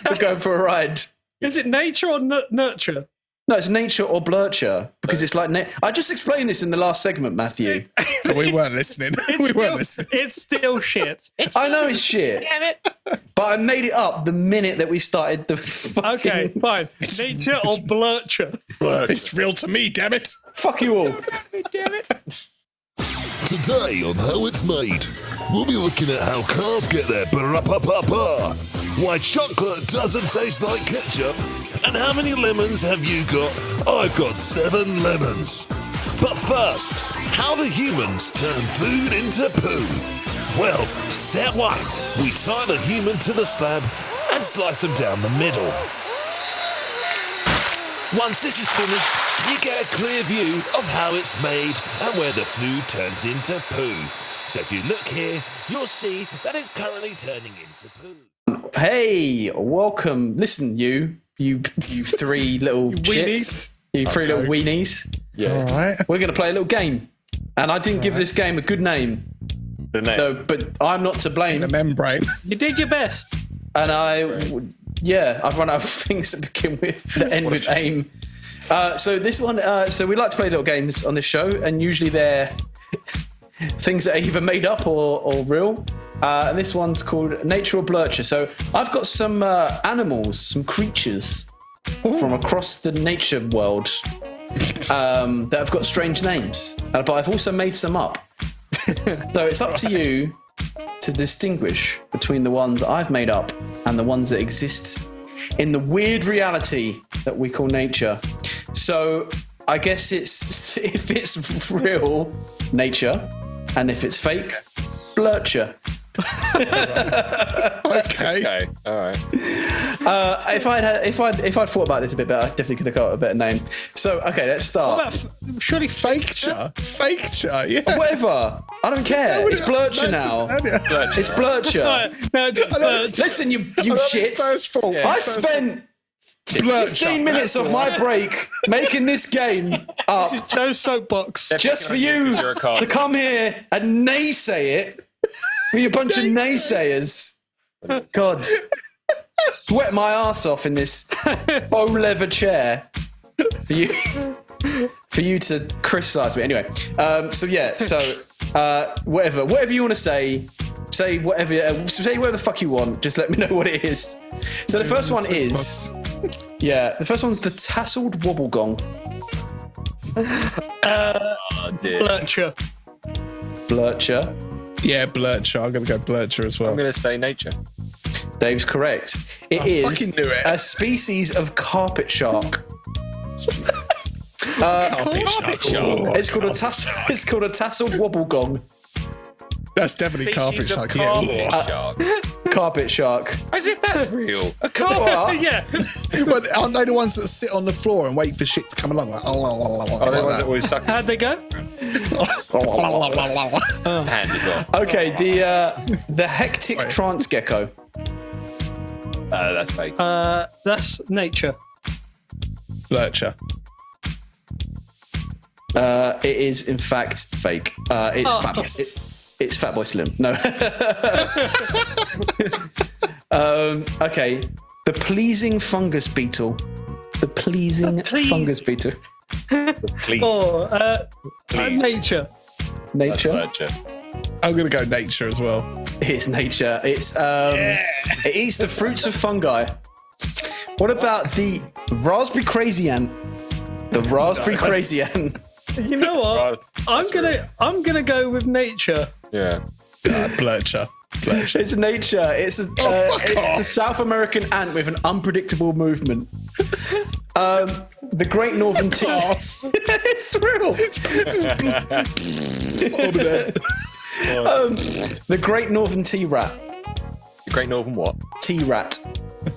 We're going for a ride. Is it nature or nurture? No, it's Nature or Blercher because it's like I just explained this in the last segment, Matthew. We weren't listening. It's still shit. I know it's shit. Damn it. But I made it up the minute that we started the fucking... Okay, fine. Nature or Blercher? It's real to me, damn it. Fuck you all. Damn it. Today on How It's Made, we'll be looking at how cars get their ba-ra-pa-pa-pa, why chocolate doesn't taste like ketchup, and how many lemons have you got? I've got 7 lemons. But first, how the humans turn food into poo. Well, step 1, we tie the human to the slab and slice them down the middle. Once this is finished, you get a clear view of how it's made and where the food turns into poo. So if you look here, you'll see that it's currently turning into poo. Hey, welcome. Listen, you three little chits. You three little weenies. Yeah. All right. We're going to play a little game. And I didn't give this game a good name. The name. So, but I'm not to blame. The membrane. You did your best. And I've run out of things to begin with that end with aim. So this one, so we like to play little games on this show, and usually they're things that are either made up or real. And this one's called Nature or Blercher. So I've got some animals, some creatures from across the nature world that have got strange names, but I've also made some up. So it's up to you to distinguish between the ones I've made up and the ones that exist in the weird reality that we call nature. So I guess it's if it's real, nature, and if it's fake, Blercher. Okay. All right. If I'd thought about this a bit better, I definitely could have got a better name. So okay, let's start. Surely Fakture, yeah. Whatever. I don't care. It's Blercher now. Blercher. It's Blercher. Listen, you shit. First fault. I spent 15 minutes of my break making this game up Joe's soapbox. just for you to come here and naysay it. We're a bunch of naysayers. God. Sweat my ass off in this faux leather chair for you to criticise me. Anyway, whatever you want to say whatever the fuck you want. Just let me know what it is. So the first one is... Yeah, the first one's the tasseled wobble gong. Oh, dear. Blercher. Yeah, Blercher. I'm going to go Blercher as well. I'm going to say nature. Dave's correct. It I is fucking knew it. a species of carpet shark. Carpet shark. It's called a tasseled wobble gong. That's definitely carpet Species of shark. Yeah. carpet shark. Carpet shark. As if that's real. A What? Yeah. But aren't they the ones that sit on the floor and wait for shit to come along? Like, Oh, they're the ones that always suck How'd they go? hand as well. Okay, the hectic trance gecko. That's fake. That's nature. Blercher. It is in fact fake. It's Fatboy Slim. No. Okay, the pleasing fungus beetle. The pleasing fungus beetle. Please. Oh, nature. Nature. Blercher. I'm going to go nature as well. It's nature. It's it eats the fruits of fungi. What about the raspberry crazy ant? The raspberry crazy ant. You know what? I'm gonna go with nature. Yeah. Blercher. It's nature. It's a South American ant with an unpredictable movement. The Great Northern Tea. It's real. The Great Northern Tea Rat. The Great Northern what? Tea Rat.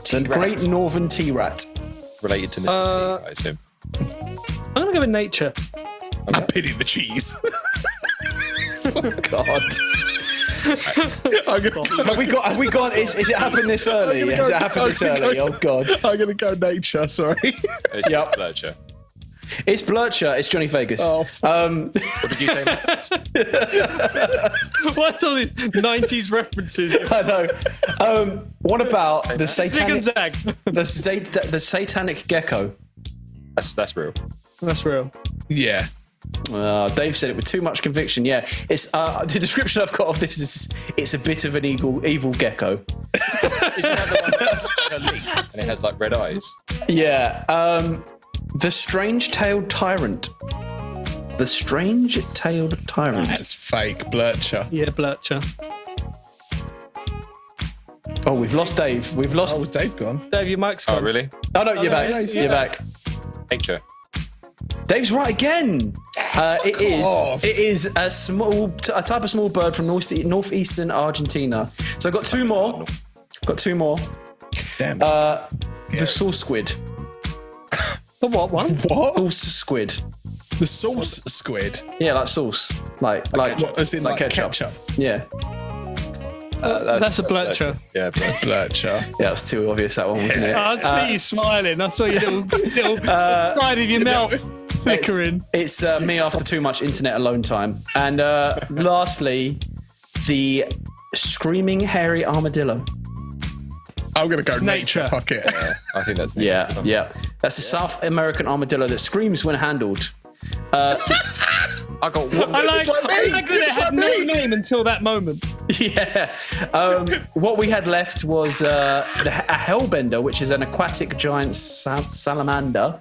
The Great Northern Tea Rat. Related to Mr. T, I assume. I'm gonna go with nature. I pity the cheese. God. Have we gone? Is it happened this early? Has it happened this early? Oh God. I'm going to go nature, sorry. It's Blercher. It's Blercher. It's Johnny Vegas. Oh, What did you say? What's all these 90s references? I know. What about the Zig satanic and Zag. the Satanic Gecko? That's real. That's real. yeah. Dave said it with too much conviction. Yeah, it's the description I've got of this is it's a bit of an evil gecko. Isn't that the one with a leaf and it has like red eyes? Yeah. The strange-tailed tyrant. The strange-tailed tyrant. That's fake. Blercher. Yeah, Blercher. Oh, we've lost Dave. We've lost. Oh, was Dave gone? Dave, your mic's Oh, gone. really? Oh no, you're back. yeah. You're back. Nature. Dave's right again. It is a type of small bird from northeastern Argentina. So I've got two more. Damn. The sauce squid. The what one? What? Sauce squid. The sauce squid? Yeah, like sauce. Like What, as in like ketchup? Yeah. That's a Blercher. Yeah, Blercher. Yeah, it was too obvious, that one, wasn't it? I see you smiling. I saw your little side of your mouth flickering. It's me after too much internet alone time. And lastly, the screaming hairy armadillo. I'm going to go nature. Fuck it. I think that's nature. Yeah. That's a South American armadillo that screams when handled. I got one. I like that it It's had like no me. name until that moment. Yeah. What we had left was a hellbender, which is an aquatic giant salamander.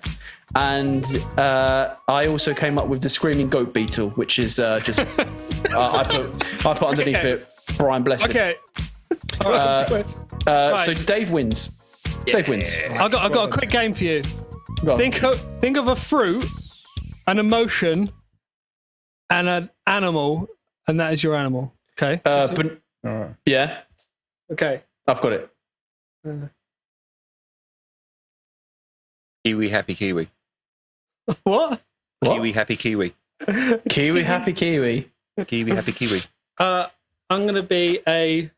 And I also came up with the screaming goat beetle, which is just I put underneath it Brian Blessed. Okay. So Dave wins. Dave wins. I've got a quick game for you. Think of a fruit, an emotion, and an animal, and that is your animal. Okay. Yeah. Okay. I've got it. Kiwi, happy kiwi. What? Kiwi, happy kiwi. Kiwi, happy kiwi. Kiwi, happy kiwi. I'm gonna be a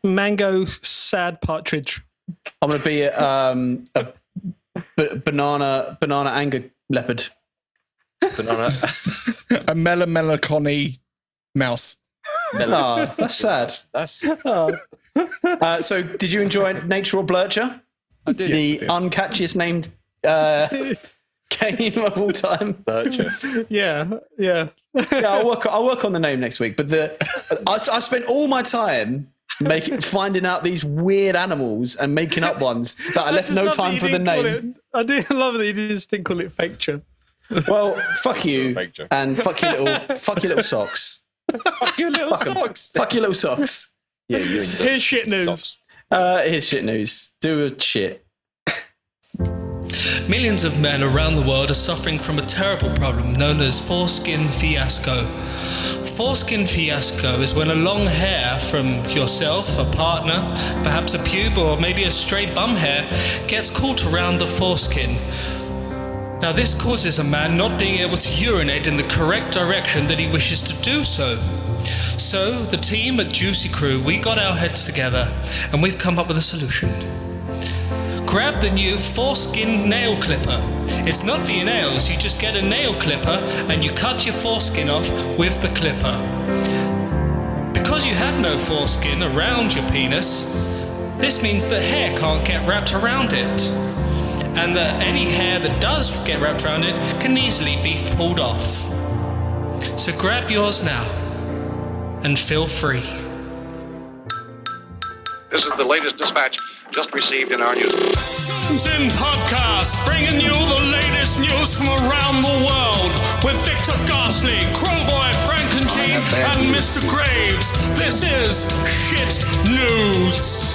mango sad partridge. I'm gonna be a banana anger leopard. Banana. A melancholy mouse. Oh, that's sad. That's So, did you enjoy Nature or Blercher? I did. The uncatchiest named game of all time. Blercher. Yeah. Yeah, I'll work on the name next week. But I spent all my time finding out these weird animals and making up ones that I left no time for the name. I do love that you just didn't call it Facture. Well, fuck you, and fuck your little socks. Fuck your little socks. Fuck your little socks. Yeah, you and your Here's shit news. socks. Here's shit news. Do a shit. Millions of men around the world are suffering from a terrible problem known as foreskin fiasco. Foreskin fiasco is when a long hair from yourself, a partner, perhaps a pube or maybe a stray bum hair gets caught around the foreskin. Now this causes a man not being able to urinate in the correct direction that he wishes to do so. So the team at Juicy Crew, we got our heads together and we've come up with a solution. Grab the new foreskin nail clipper. It's not for your nails, you just get a nail clipper and you cut your foreskin off with the clipper. Because you have no foreskin around your penis, this means that hair can't get wrapped around it. And that any hair that does get wrapped around it can easily be pulled off. So grab yours now and feel free. This is the latest dispatch just received in our news. Jim Podcast, bringing you the latest news from around the world with Victor Garsley, Crowboy, Frank and Gene, and Mr. Graves. This is Shit News.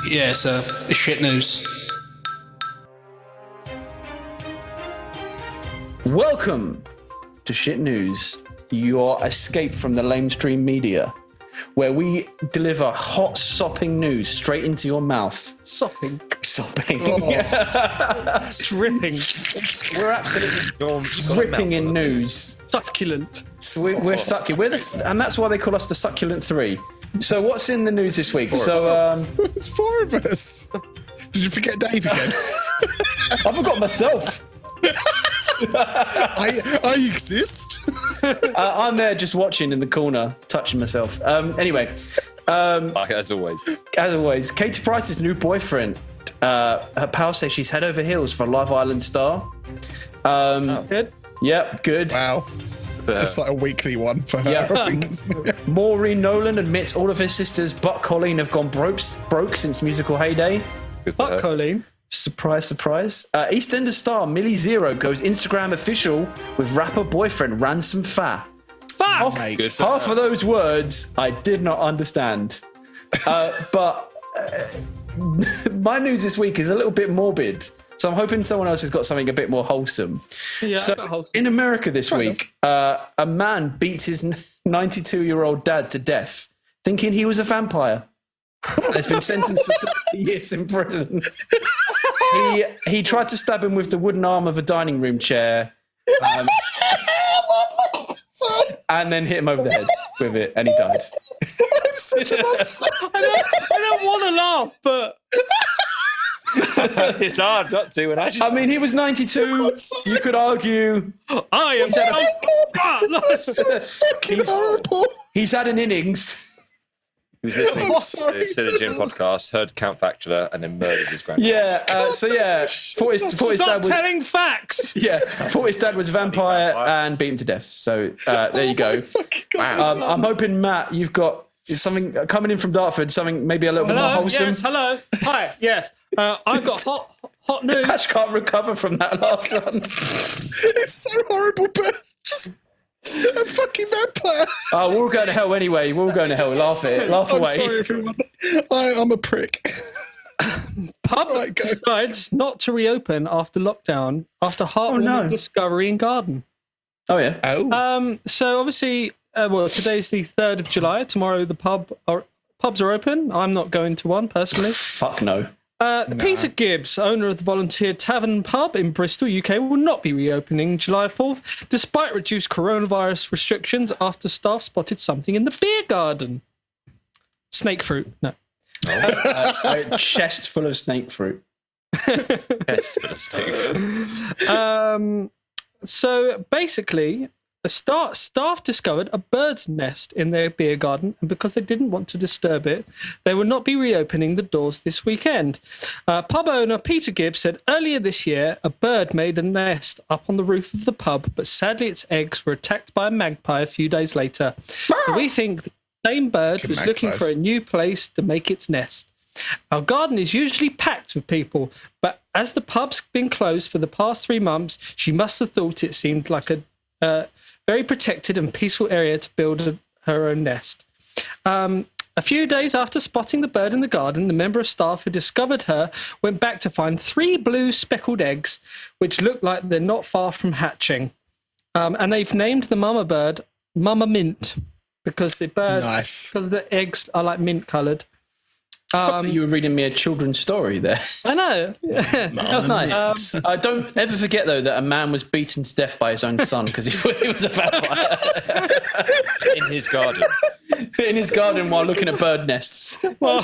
Yeah, it's shit news. Welcome to Shit News, your escape from the lamestream media, where we deliver hot sopping news straight into your mouth. Sopping. Dripping. We're absolutely dripping in news. Succulent. So we're succulent. And that's why they call us the Succulent Three. So what's in the news this week? So It's four of us. Did you forget Dave again? I forgot myself. I exist. I'm there just watching in the corner, touching myself. Anyway, As always, Katie Price's new boyfriend. Her pal says she's head over heels for a Love Island star. Good. Yep, good. Wow. It's like a weekly one for her. Yeah. I think, isn't it? Maureen Nolan admits all of her sisters but Colleen have gone broke since musical heyday. Fuck Colleen. Surprise, surprise. EastEnders star Millie Zero goes Instagram official with rapper boyfriend Ransom Fat. Fuck! Half of those words I did not understand. But my news this week is a little bit morbid. So I'm hoping someone else has got something a bit more wholesome. Yeah, so I got wholesome. In America this week, a man beats his 92-year-old dad to death, thinking he was a vampire. And has been sentenced to 30 years in prison. He tried to stab him with the wooden arm of a dining room chair. And then hit him over the head with it, and he died. I'm such a monster. I don't want to laugh, but it's hard not to. And I mean, he was 92. You could argue. I am Fucking horrible. He's had an innings. He was listening I'm to sorry. the Synergy podcast, heard Count Factula, and then murdered his granddad. Yeah. Thought his Stop dad was. telling facts. Yeah. Thought his dad was a vampire and beat him to death. So there you go. I'm hoping, Matt, you've got something coming in from Dartford. Something maybe a little bit more Hello. wholesome. Yes. Hello. Hi. Yes. I've got hot news. Ash can't recover from that last one. It's so horrible, but just A fucking vampire. Oh, we're all going to hell anyway. We're all going to hell. Laugh it. Laugh I'm away. sorry, everyone. I'm a prick. Pub decides not to reopen after lockdown after heartwarming discovery in garden. Oh, yeah. Oh. So obviously, today's the 3rd of July. Tomorrow the pubs are open. I'm not going to one personally. Fuck no. Peter Gibbs, owner of the Volunteer Tavern Pub in Bristol, UK, will not be reopening July 4th, despite reduced coronavirus restrictions after staff spotted something in the beer garden. Snake fruit. No. A chest full of snake fruit. Yes, for the snake. So basically, the staff discovered a bird's nest in their beer garden, and because they didn't want to disturb it, they will not be reopening the doors this weekend. Pub owner Peter Gibbs said earlier this year a bird made a nest up on the roof of the pub, but sadly its eggs were attacked by a magpie a few days later. So we think the same bird was looking for a new place to make its nest. Our garden is usually packed with people, but as the pub's been closed for the past 3 months, she must have thought it seemed like a very protected and peaceful area to build her own nest. A few days after spotting the bird in the garden, the member of staff who discovered her went back to find 3 blue speckled eggs, which look like they're not far from hatching. And they've named the mama bird Mama Mint, because the bird, because the eggs are like mint coloured. You were reading me a children's story there. I know. That was nice. Don't ever forget, though, that a man was beaten to death by his own son because he was a vampire. In his garden. In his garden while looking at bird nests. Well,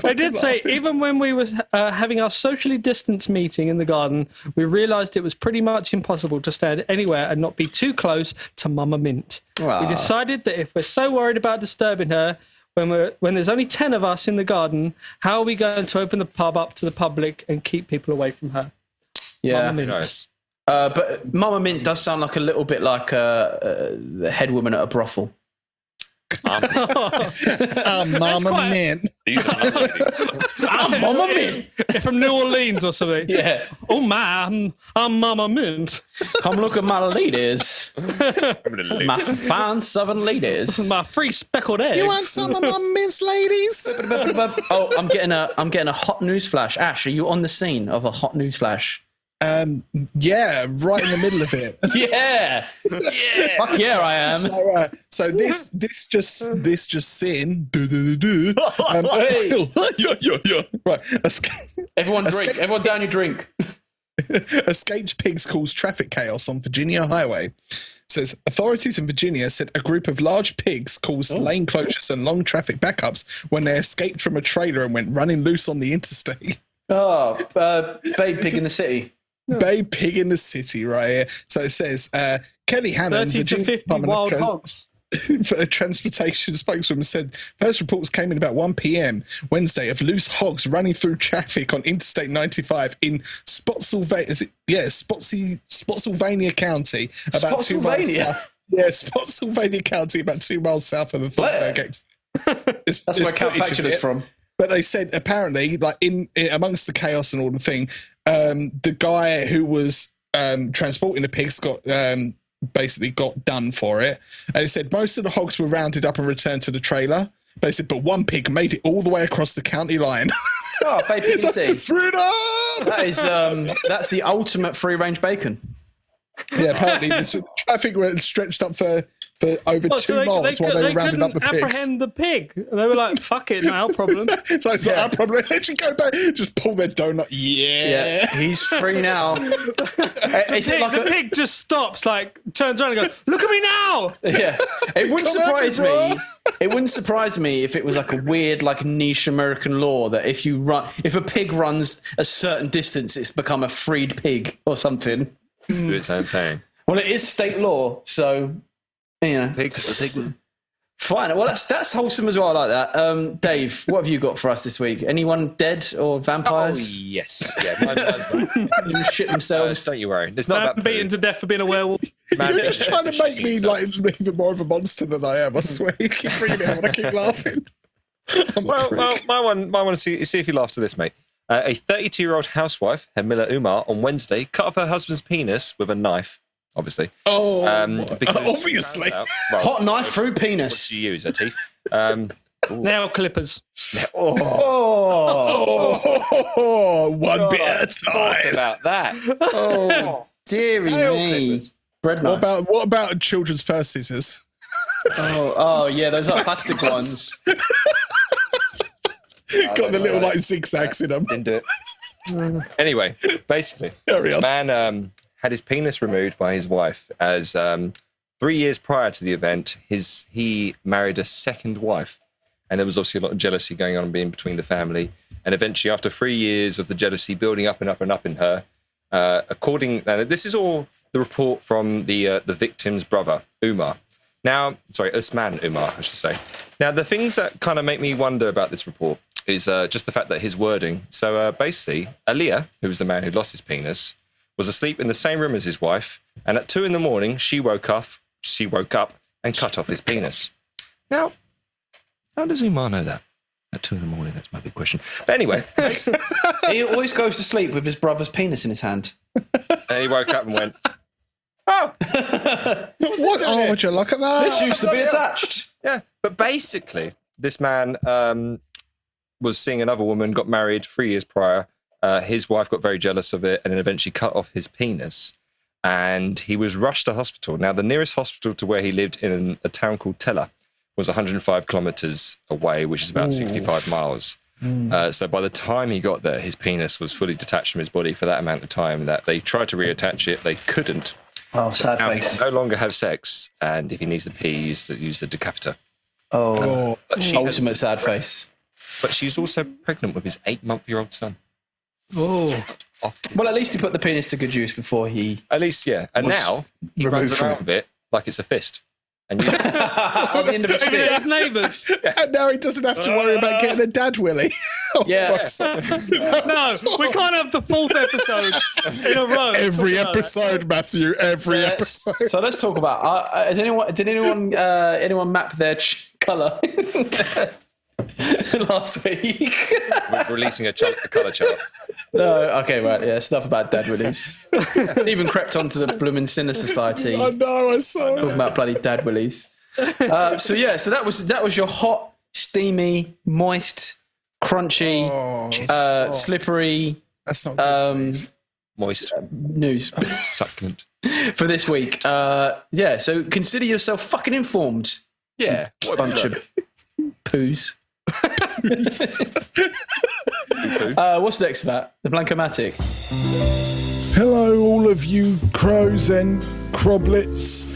I did say, even when we was having our socially distanced meeting in the garden, we realised it was pretty much impossible to stand anywhere and not be too close to Mama Mint. We decided that if we're so worried about disturbing her, when there's only 10 of us in the garden, how are we going to open the pub up to the public and keep people away from her? Yeah, Mama Mint. Nice. But Mama Mint does sound like a little bit like the head woman at a brothel. Mama Mint. These are ladies. I'm Mama Mint. From New Orleans or something. Yeah. Oh, man, I'm Mama Mint. Come look at my ladies. My fine southern ladies. My 3 speckled eggs. You want some of Mama Mint's ladies? Oh, I'm getting a hot news flash. Ash, are you on the scene of a hot news flash? Yeah, right in the middle of it. Yeah. Fuck yeah, I am. All right. So this just in. Right. Everyone drink. Everyone down your drink. Escaped pigs cause traffic chaos on Virginia highway. Says authorities in Virginia said a group of large pigs caused lane closures and long traffic backups when they escaped from a trailer and went running loose on the interstate. Oh, babe pig in the city. Bay pig in the city, right here. So it says Kelly Hannon, 30 to 50 wild hogs. For a transportation spokeswoman said first reports came in about 1 p.m. Wednesday of loose hogs running through traffic on Interstate 95 in Spotsylvania. Spotsylvania County, about 2 miles south. Yeah, Spotsylvania County, about 2 miles south of the Thornburg exit. That's where Count Factula is from. But they said apparently, like in amongst the chaos and all the thing, the guy who was transporting the pigs basically got done for it. And they said most of the hogs were rounded up and returned to the trailer. They said, but one pig made it all the way across the county line. Oh, bacon tea. Freedom! That's the ultimate free-range bacon. Yeah, apparently the traffic was stretched up for over 2 miles while they were rounding up the pigs. They couldn't apprehend the pig. They were like, fuck it, not our problem. So it's not our problem. They should go back, just pull their donut. Yeah. He's free now. The pig just stops, like, turns around and goes, look at me now! Yeah. It wouldn't surprise me. It wouldn't surprise me if it was like a weird, like niche American law that if a pig runs a certain distance, it's become a freed pig or something. Do its own thing. Well, it is state law, so... Yeah, pig. Fine. Well, that's wholesome as well. I like that. Dave, what have you got for us this week? Anyone dead or vampires? Oh, yes. Yeah, you shit themselves. Don't you worry. It's not about beaten to death for being a werewolf. You're just trying to make me like even more of a monster than I am. I swear. You keep bringing it up and I keep laughing. Well, my one. See if you laugh to this, mate. A 32-year-old housewife, Hemila Umar, on Wednesday cut off her husband's penis with a knife obviously. Oh, because obviously. Hot knife through What penis. did she use? Her teeth? Nail clippers. Oh, one bit at a Thought time. about that. Oh, dearie Nail me. clippers. Bread knife. What about children's first scissors? Oh, yeah, those are plastic ones. Got the little like zigzags in them. Didn't do it. Anyway, basically, Carry on. the man had his penis removed by his wife as 3 years prior to the event, he married a second wife. And there was obviously a lot of jealousy going on in between the family. And eventually, after 3 years of the jealousy building up and up and up in her, this is all the report from the victim's brother, Usman, Umar, I should say. Now, the things that kind of make me wonder about this report is just the fact that his wording. So basically, Aliyah, who was the man who lost his penis, was asleep in the same room as his wife. And at 2 a.m, she woke up and cut off his penis. Now, how does Umar know that? At 2 a.m, that's my big question. But anyway. He always goes to sleep with his brother's penis in his hand. And he woke up and went, oh! What armature? Look at that. This used to be attached. Yeah, but basically, this man was seeing another woman, got married 3 years prior. His wife got very jealous of it and then eventually cut off his penis. And he was rushed to hospital. Now, the nearest hospital to where he lived in a town called Tella was 105 kilometers away, which is about 65 miles. So by the time he got there, his penis was fully detached from his body for that amount of time that they tried to reattach it. They couldn't. Oh, sad Now he face. can no longer have sex. And if he needs to pee, he used to use the decatheter. Oh, But ultimate sad face. But she's also pregnant with his 8-month-old son. Oh. Well, at least he put the penis to good use before he... At least, yeah. And now he runs removed from around with it like it's a fist. And you, At the end of his Even stick. his neighbours. And now he doesn't have to worry about getting a dad willy. Oh, Yeah. fuck's sake. No, we can't have the 4th episode in a row. Every No. episode, Matthew. Every episode. So let's talk about. Did anyone map their colour last week? we're releasing a colour chart. No. Okay. Right. Yeah. Stuff about dad willies. It even crept onto the blooming Sinner Society. I know. I saw Talking it. about bloody dad willies. So that was your hot, steamy, moist, crunchy, slippery That's not good. Please. Moist, news succulent. for this week. So consider yourself fucking informed. Yeah. Bunch of poos. What's next, Matt? The Blank-O-Mattic. Hello, all of you crows and croblets.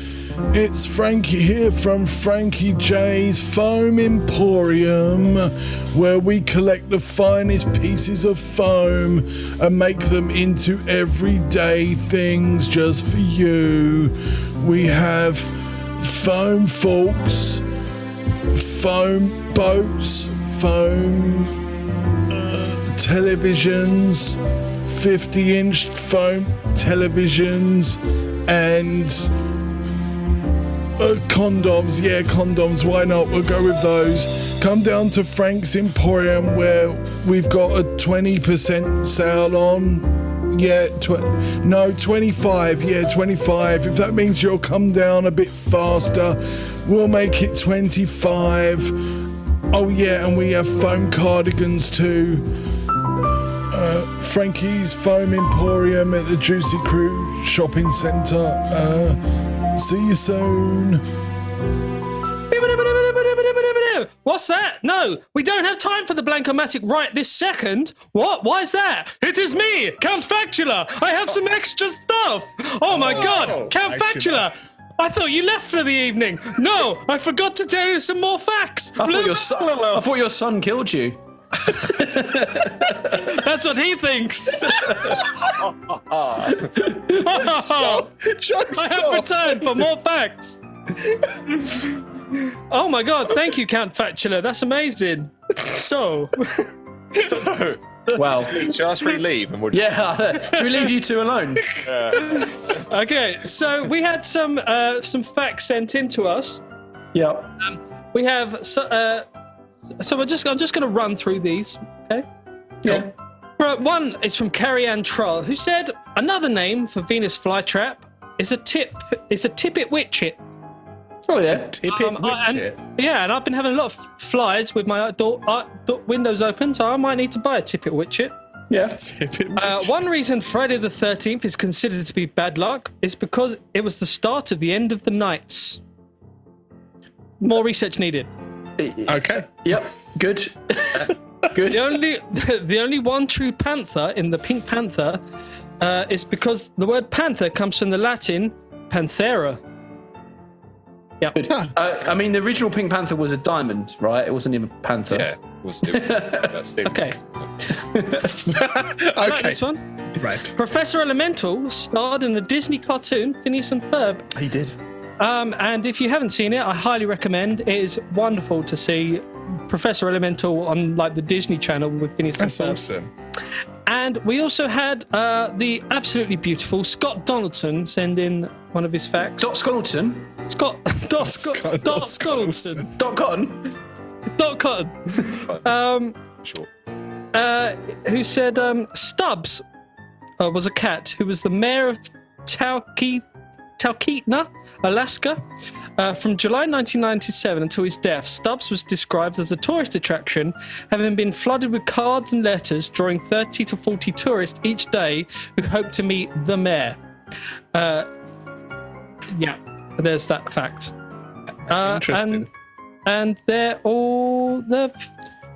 It's Frankie here from Frankie J's Foam Emporium, where we collect the finest pieces of foam and make them into everyday things just for you. We have foam forks, foam boats, foam televisions, 50-inch foam televisions, and condoms. Yeah, condoms. Why not? We'll go with those. Come down to Frank's Emporium where we've got a 20% sale on. Yeah, 25. Yeah, 25. If that means you'll come down a bit faster, we'll make it 25. Oh yeah, and we have foam cardigans too. Frankie's Foam Emporium at the Juicy Crew Shopping Centre. See you soon. What's that? No, we don't have time for the Blank-O-Mattic right this second. What? Why is that? It is me, Count Factula. I have some extra stuff. Oh my God, Count Factula. I thought you left for the evening. No, I forgot to tell you some more facts. I thought your son killed you. That's what he thinks. I have returned for more facts. Oh my God, thank you, Count Factula. That's amazing. So, Well, Should I ask for leave? And we'll should we leave you two alone? okay, so we had some facts sent in to us. Yep. We have so I'm just going to run through these. Okay. Yeah. Right, one is from Carrie Ann Troll, who said another name for Venus flytrap is a tippet witchet. Oh yeah, Tippet witchet. And I've been having a lot of flies with my windows open, so I might need to buy a tippet witchet. Yeah. Tippet witchet. One reason Friday the 13th is considered to be bad luck is because it was the start of the end of the nights. More research needed. Okay. Yep. Good. Good. The only one true panther in the Pink Panther is because the word panther comes from the Latin panthera. Yeah. I mean, the original Pink Panther was a diamond, right? It wasn't even a panther. Yeah, it was Okay. Okay. This one. Right. Professor Elemental starred in the Disney cartoon Phineas and Ferb. He did. And if you haven't seen it, I highly recommend. It is wonderful to see Professor Elemental on like the Disney Channel with Phineas and Ferb. That's awesome. And we also had the absolutely beautiful Scott Donaldson send in one of his facts. Dot Scottleton. Dot Scottleton. Dot Cotton. Dot Cotton. Sure. Who said Stubbs was a cat who was the mayor of Talkeetna, Alaska. From July 1997 until his death, Stubbs was described as a tourist attraction, having been flooded with cards and letters, drawing 30 to 40 tourists each day who hoped to meet the mayor. Yeah, there's that fact. Interesting. And they're all the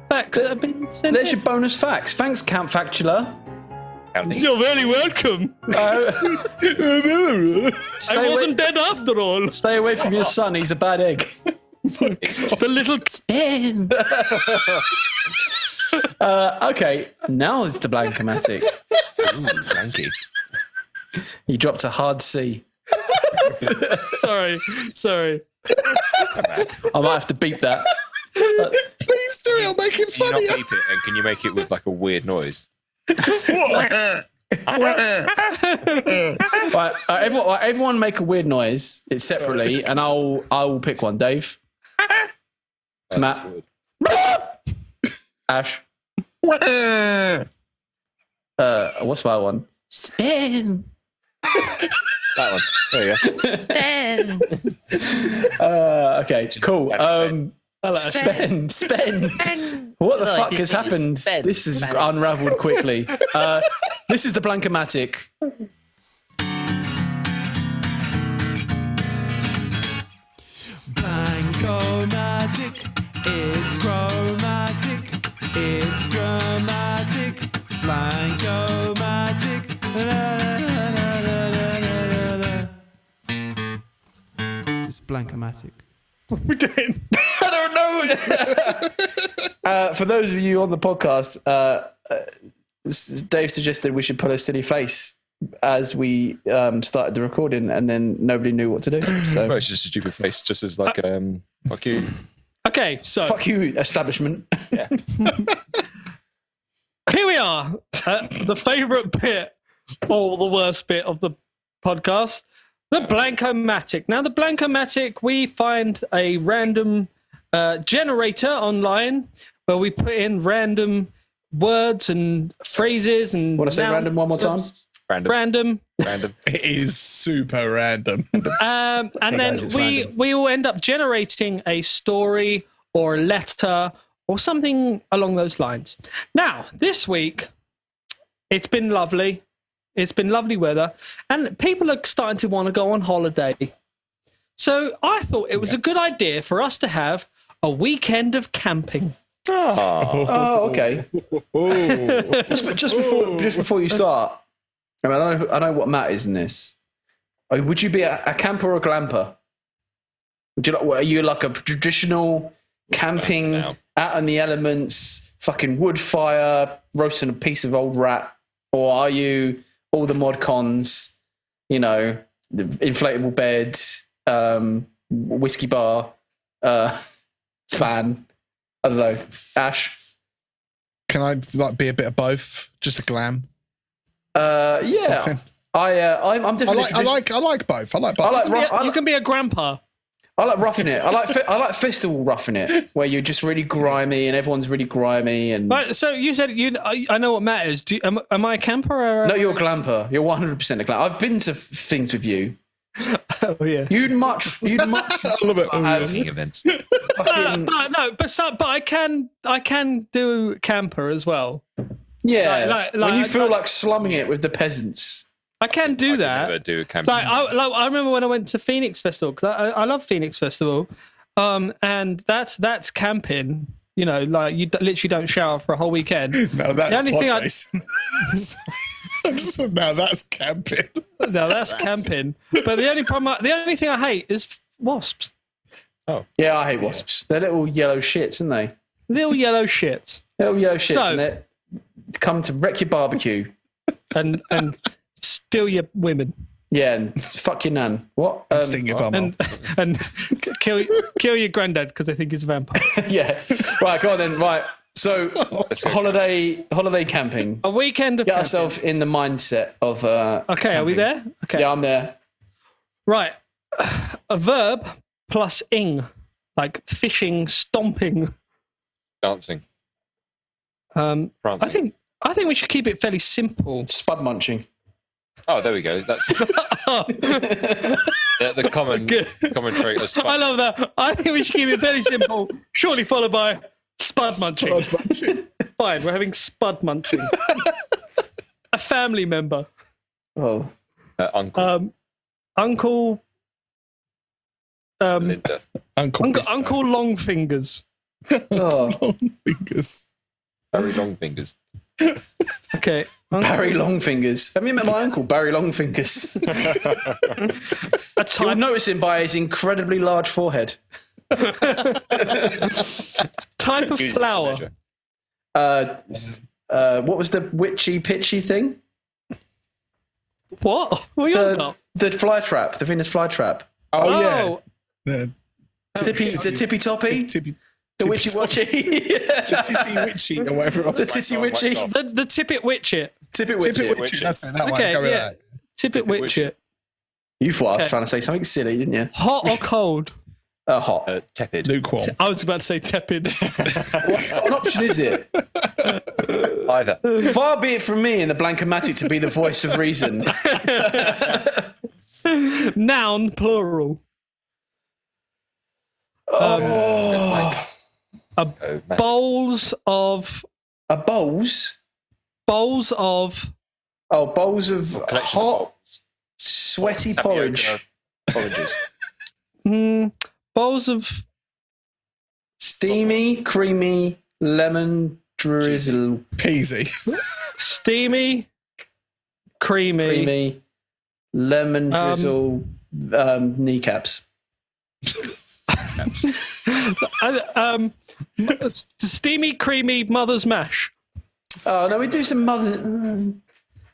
facts that have been sent There's in. your bonus facts. Thanks, Count Factula. You're very welcome. I wasn't dead after all. Stay away from your son. He's a bad egg. The little spin. Okay, now it's the Blank-O-Mattic. Blanky. You dropped a hard C. Sorry. I might have to beep that. Please do it. I'll make it Can you not funnier. beep it, and can you make it with like a weird noise? Right, everyone make a weird noise. It's separately, and I will pick one. Dave, Matt, Ash. What's my one? Spin. That one. There you go. Okay, cool. Spin. What the fuck has happened? This has unravelled quickly. This is the Blank-O-Mattic. Blank-O-Mattic, it's chromatic, it's dramatic. Blank-O-Mattic, it's Blank-O-Mattic. We did. I don't know. For those of you on the podcast, Dave suggested we should put a silly face as we started the recording, and then nobody knew what to do. So Well, it's just a stupid face, just as like fuck you. Okay, so fuck you, establishment. Yeah. Here we are, the favourite bit, or the worst bit of the podcast, the Blank-O-Mattic. Now, the Blank-O-Mattic, we find a random generator online where we put in random words and phrases and. Want to say random one more time? Random. It is super random. And then we will end up generating a story or a letter or something along those lines. Now, this week, it's been lovely. It's been lovely weather, and people are starting to want to go on holiday. So I thought it was a good idea for us to have a weekend of camping. Oh, okay. just before you start, I mean, I know what Matt is in this. Would you be a camper or a glamper? Are you like a traditional camping, out in the elements, fucking wood fire, roasting a piece of old rat, or are you all the mod cons, the inflatable bed, whiskey bar, fan? I don't know. Ash? Can I be a bit of both? Just a glam? Yeah. Something. I'm definitely. I like both. I like both. You can be a grandpa. I like roughing it. I like festival roughing it, where you're just really grimy and everyone's really grimy. And Right, so you said I know what Matt is. Am I a camper or? No, you're a glamper. You're 100% a glamper. I've been to things with you. Oh yeah. You'd much I love it. Camping events. But I can do camper as well. Yeah, Like, when you feel like slumming it with the peasants. I can do I that. could never do camping. I remember when I went to Phoenix Festival, because I love Phoenix Festival, and that's camping. You know, like you literally don't shower for a whole weekend. No, that's the only thing I just said, now that's camping. No, that's camping. But the only thing I hate is wasps. Oh, yeah, I hate wasps. They're little yellow shits, aren't they? Little yellow shits. Little yellow shits, and they come to wreck your barbecue and steal your women. Yeah, and fuck your nan. What? Sting your bum. And kill your granddad because they think he's a vampire. Yeah. Right, go on then. Right. So, holiday camping. A weekend of Get camping. ourselves in the mindset of. Okay, camping. are we there? Okay. Yeah, I'm there. Right. A verb plus ing, like fishing, stomping, Dancing. I Prancing. think we should keep it fairly simple. Spud munching. Oh, there we go. That's the common trait of spud. I love that. I think we should keep it fairly simple, shortly followed by spud munching. Fine, we're having spud munching. A family member. Oh. Uncle. Uncle. Linda. Uncle Longfingers. Oh. Long fingers. Very long fingers. Okay. Barry Longfingers. Have you met my uncle, Barry Longfingers? You'll notice him by his incredibly large forehead. Type of flower. What was the witchy pitchy thing? What? What are you on about? The fly trap, the Venus fly trap. Oh, yeah. The tippy toppy. The witchy watchy. The titty witchy or whatever it was. The titty witchy. The tippet witchet. Tippet witchy. That's it. That Okay, one. Go with yeah. that. Tippet witchet. You thought I was Okay. trying to say something silly, didn't you? Hot or cold? Hot. Tepid. Lukewarm. I was about to say tepid. What option is it? Either. Far be it from me in the Blank-O-Mattic to be the voice of reason. Noun, plural. Bowls of. Bowls? Bowls of. Oh, bowls of Collection hot, of sweaty tapioca porridge. Porridges. Bowls of. Steamy, creamy, lemon drizzle. Peasy. Steamy. Creamy. Lemon drizzle, kneecaps. Steamy, creamy mother's mash. Oh, no, we do some mother.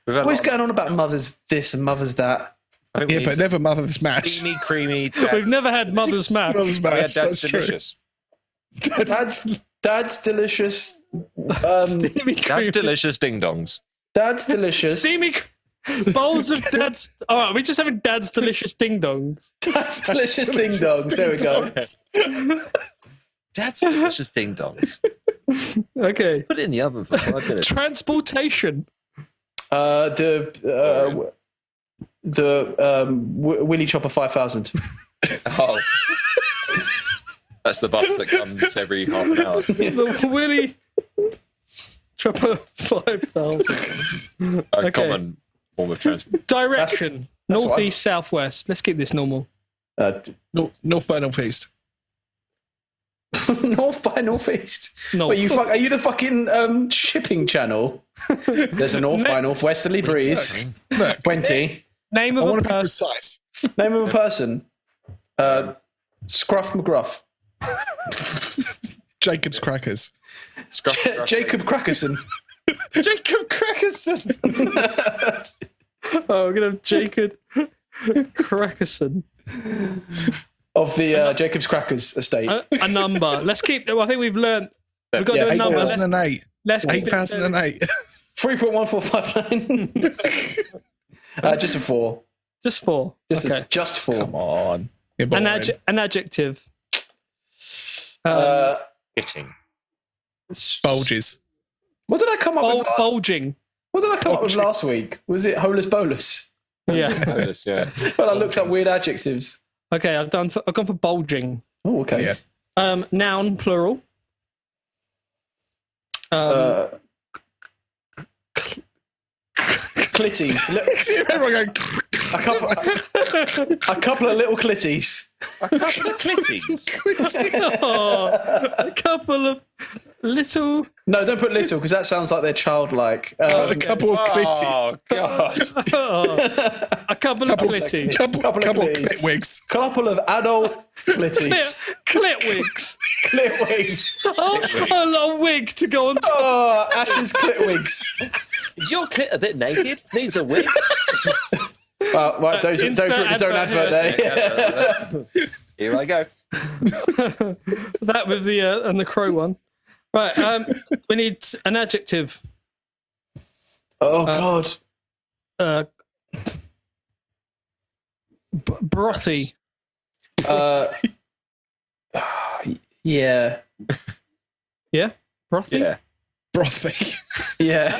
What's going on about mothers this and mothers that? Yeah, but never mother's mash. Steamy, creamy. We've never had mother's mash. Mother's Yeah, mash. Dad's That's true. delicious. Dad's delicious. Steamy, Dad's creamy. delicious ding dongs. Dad's delicious. Steamy. Bowls of dad's. All right, we're just having dad's delicious ding dongs. Dad's delicious ding dongs. There we go. Dad's delicious ding dongs. Okay. Put it in the oven for 5 minutes. Transportation. The Willy Chopper 5000. Oh. That's the bus that comes every half an hour. The Willy Chopper 5000. A common form of transport. Direction. That's North, what east, south, west. Let's keep this normal. North by northeast. North by northeast. No. Wait, are you the fucking shipping channel? There's a north by northwesterly breeze. Look, 20. Name I of a want to be person. precise. Name of a person. Scruff McGruff. Jacob's Crackers. Jacob Crackerson. Jacob Crackerson. Oh, we're going to have Jacob Crackerson. Of the Jacob's Crackers estate. A number. Let's keep. I think we've learned. We've got to do a number. 8,008. Let's keep it 8,008. 3.1459. Just a 4. Just 4. Okay. Just 4. Come on. You're An, boring. an adjective. Hitting. Bulges. What did I come up with? Bulging. What did I come up with last week? Was it Holus Bolus? Yeah. Yeah. Well, I looked up weird adjectives. Okay, I've gone for bulging. Oh, okay. Yeah. Noun, plural. Clitties. Everyone going, A couple of little clitties. A couple of clitties. Oh, a couple of little. No, don't put little because that sounds like they're childlike. a couple of clitties. Oh god. A couple of clitties. Couple of clitties. clitwigs. Couple of adult clitties. Clitwigs. Clitwigs. Oh, a little wig to go on top. Oh, Ash's clitwigs. Is your clit a bit naked? Needs a wig? Well, don't for his own advert there. Here I go. That with the and the crow one. Right, we need an adjective. Oh God. Brothy. Yeah. Yeah? Brothy? Yeah. Brothy. Yeah.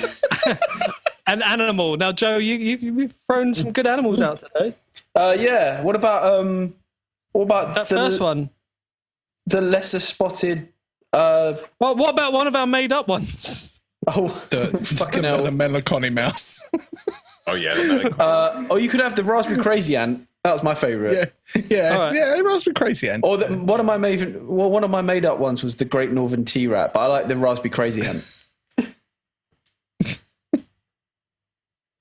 An animal. Now, Joe, you've thrown some good animals out today. Yeah. What about That first one? The lesser spotted. Well, what about one of our made-up ones? Oh, fucking hell. The melancholy mouse. Oh yeah. Or you could have the raspberry crazy ant. That was my favourite. Yeah. Right. Yeah, it must be crazy ant. Or one of my made-up ones was the Great Northern Tea Rat, but I like the raspberry crazy ant.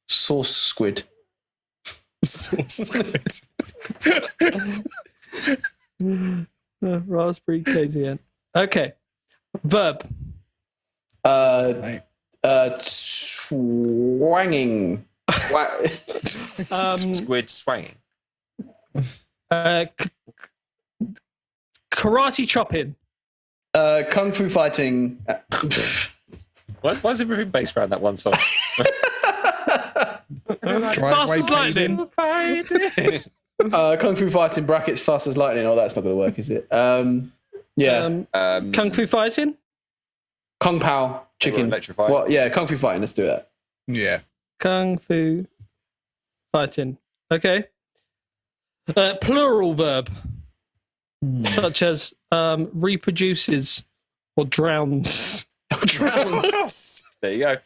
Sauce squid. Raspberry crazy ant. Okay. Verb. Swanging. Squid swanging. Karate chopping. Kung fu fighting. Why is everything based around that one song? Fast as lightning. Kung fu fighting brackets fast as lightning. Oh, that's not going to work, is it? Yeah. Kung fu fighting. Kung Pao chicken. Electrified. What? Yeah, Kung Fu fighting. Let's do that. Yeah. Kung fu fighting. Okay. Plural verb, such as reproduces or drowns. Drowns. There you go.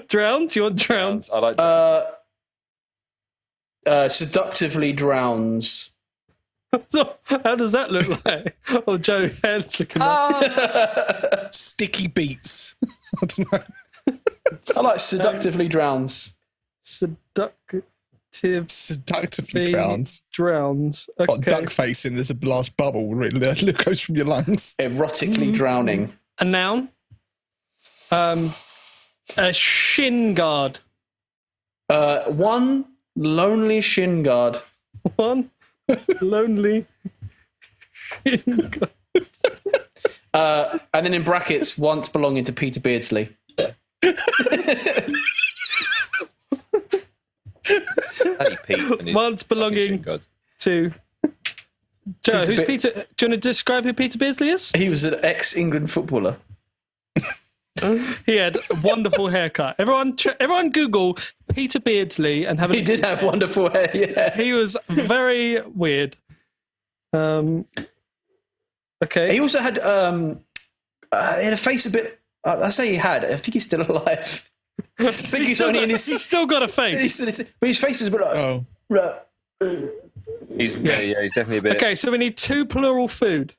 Drowns? You want drowns? I like drowns. Seductively drowns. So, how does that look like? Oh, Joe, head's looking like. Sticky beats. I don't know. I like seductively drowns. Seductively drowns. Drowns. Okay. Got duck facing as a blast bubble that goes from your lungs. Erotically drowning. A noun. A shin guard. One lonely shin guard. One lonely shin guard. And then in brackets, once belonging to Peter Beardsley. Once belonging to Joe. Who's Peter? Do you want to describe who Peter Beardsley is? He was an ex-England footballer. He had a wonderful haircut. Everyone Google Peter Beardsley and have a look. He did have wonderful hair, yeah. He was very weird. Okay. He also had he had a face a bit. I say he had. I think he's still alive. I think he's only in his. He's still got a face. But his face is a bit like. He's definitely a bit. Okay, so we need two plural food.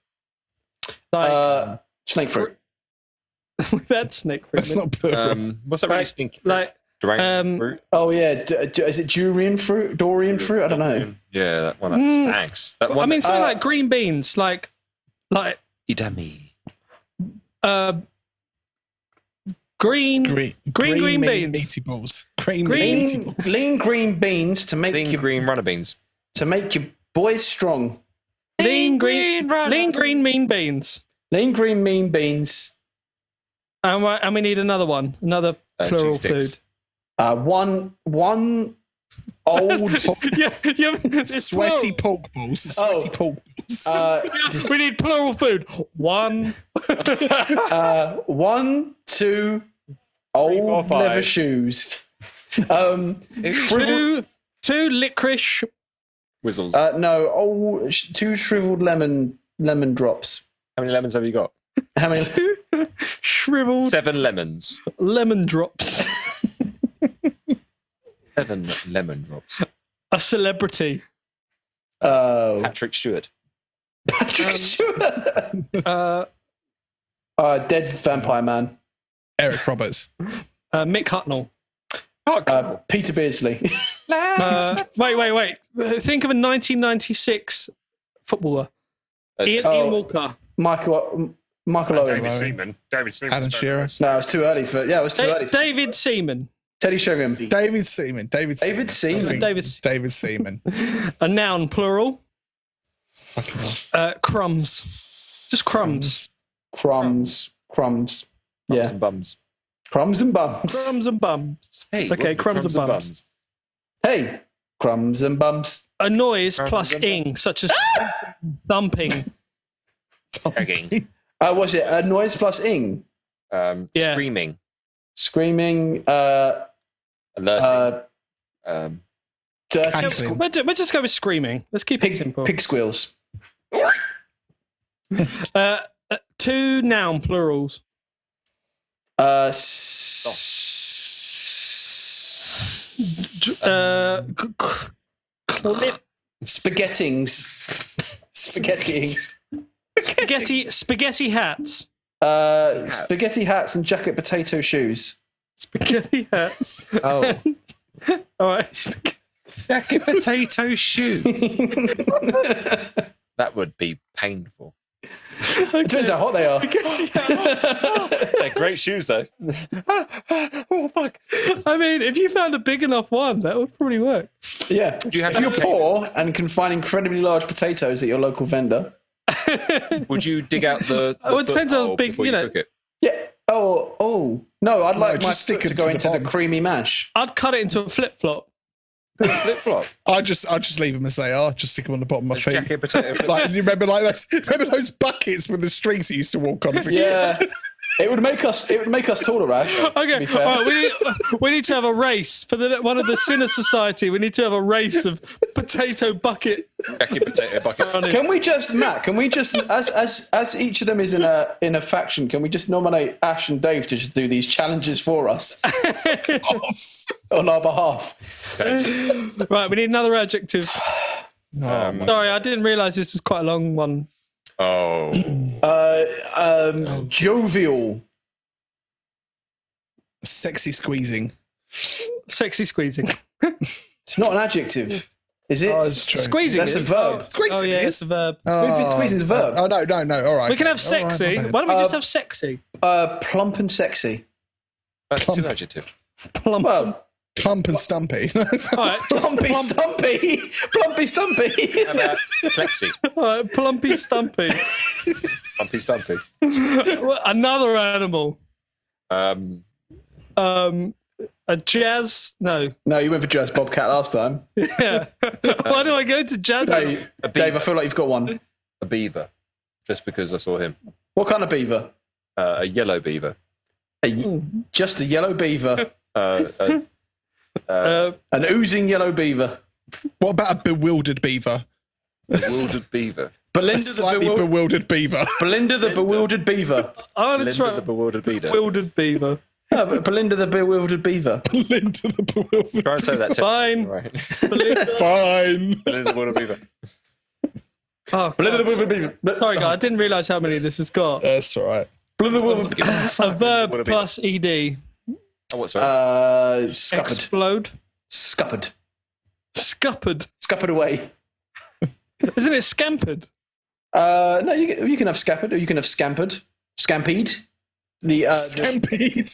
Like snake fruit. We've had snake fruit. That's not plural. What's that really stinky fruit? Like fruit? Oh yeah, is it durian fruit? Dorian fruit? I don't know. Yeah, that one that stinks. That one. I mean, something like green beans, like Idami. Green beans. Meaty balls. Green Lean green beans to make Lean green runner beans. To make your boys strong. Lean green mean beans. Lean green mean beans. And we need another one. Another plural food. One old sweaty pork balls. Sweaty pork balls. We need plural food. One. 1, 2 old leather shoes. Two 2 licorice. Whizzles. No. Oh, 2 shriveled lemon drops. How many lemons have you got? How many? Shriveled 7 lemons. lemon drops. 7 lemon drops. A celebrity. Oh, Patrick Stewart. Patrick Stewart. Dead vampire man. Eric Roberts. Mick Hucknall. Peter Beardsley. Wait. Think of a 1996 footballer. Ian Walker. Michael Owen. David Seaman. Alan Shearer. No, it's too early for. Yeah, it was too early. David Seaman. Teddy Sheringham. David Seaman. David Seaman. David Seaman. A noun, plural. Crumbs. Just crumbs. Crumbs. Yeah. And bums. Crumbs and bums. Crumbs and bums. Hey, Okay, crumbs and bums. Hey, crumbs and bums. A noise plus ing, such as thumping. Was it a noise plus ing? Yeah. Screaming. Screaming. Alerting. Dirty. We'll just go with screaming. Let's keep it simple. Pig squeals. 2 noun plurals. Spaghettings. Spaghetti hats. Spaghetti hats and jacket potato shoes. Spaghetti hats. Oh. All right. Jacket potato shoes. That would be painful. It depends how hot they are. They're great shoes, though. Oh, fuck. I mean, if you found a big enough one, that would probably work. Yeah. If you're poor and can find incredibly large potatoes at your local vendor. Would you dig out the it depends how big, before you cook it? Yeah. Oh. No, I'd like my stick stick to it go to the into the bottom. creamy mash. I'd cut it into a flip-flop. Flip-flop. I'll just leave them as they are. Just stick them on the bottom of my feet. Jacket potato. Like you remember those buckets with the strings that you used to walk on as a kid? Yeah. It would make us taller, Ash. Okay, to be fair. all right, we need to have a race for one of the Sinner Society. We need to have a race of potato bucket. Jacket potato bucket. Can we just, Matt? Can we just, as each of them is in a faction, can we just nominate Ash and Dave to just do these challenges for us on our behalf? Right, we need another adjective. Sorry, I didn't realise this was quite a long one. Oh. Jovial. Sexy squeezing. Sexy squeezing. It's not an adjective, is it? Oh, it's true. Squeezing. That's a verb. Squeezing Oh yeah, is? it's a verb. Squeezing's a verb. Oh no. All right. We can have All right, sexy. my bad. Why don't we just have sexy? Plump and sexy. That's Plump. two adjective. Plump. Well, Plump and stumpy. All right. Plumpy Stumpy. Plumpy Stumpy. How about flexi? All right, Plumpy Stumpy. Plumpy Stumpy. Another animal. A jazz. No. No, you went for Jazz Bobcat last time. Yeah. Why do I go to jazz? Dave, I feel like you've got one. A beaver. Just because I saw him. What kind of beaver? A yellow beaver. Just a yellow beaver. Uh, An oozing yellow beaver. What about a bewildered beaver? Bewildered beaver. Belinda A slightly bewildered beaver. Belinda the bewildered beaver. Oh, that's Linda right. the bewildered beaver. Bewildered beaver. Belinda the bewildered beaver. Belinda the bewildered. Try and say that. Fine. Right. Fine. Belinda the bewildered beaver. Oh, Belinda the God. bewildered beaver. Sorry, guys. I didn't realise how many this has got. That's all right. Belinda the bewildered beaver. A verb plus ed. Oh, what's that? Scuppered. Explode. Scuppered. Scuppered. Scuppered away. Isn't it scampered? No, you can have scuppered or you can have scampered. Scampied. Stampede.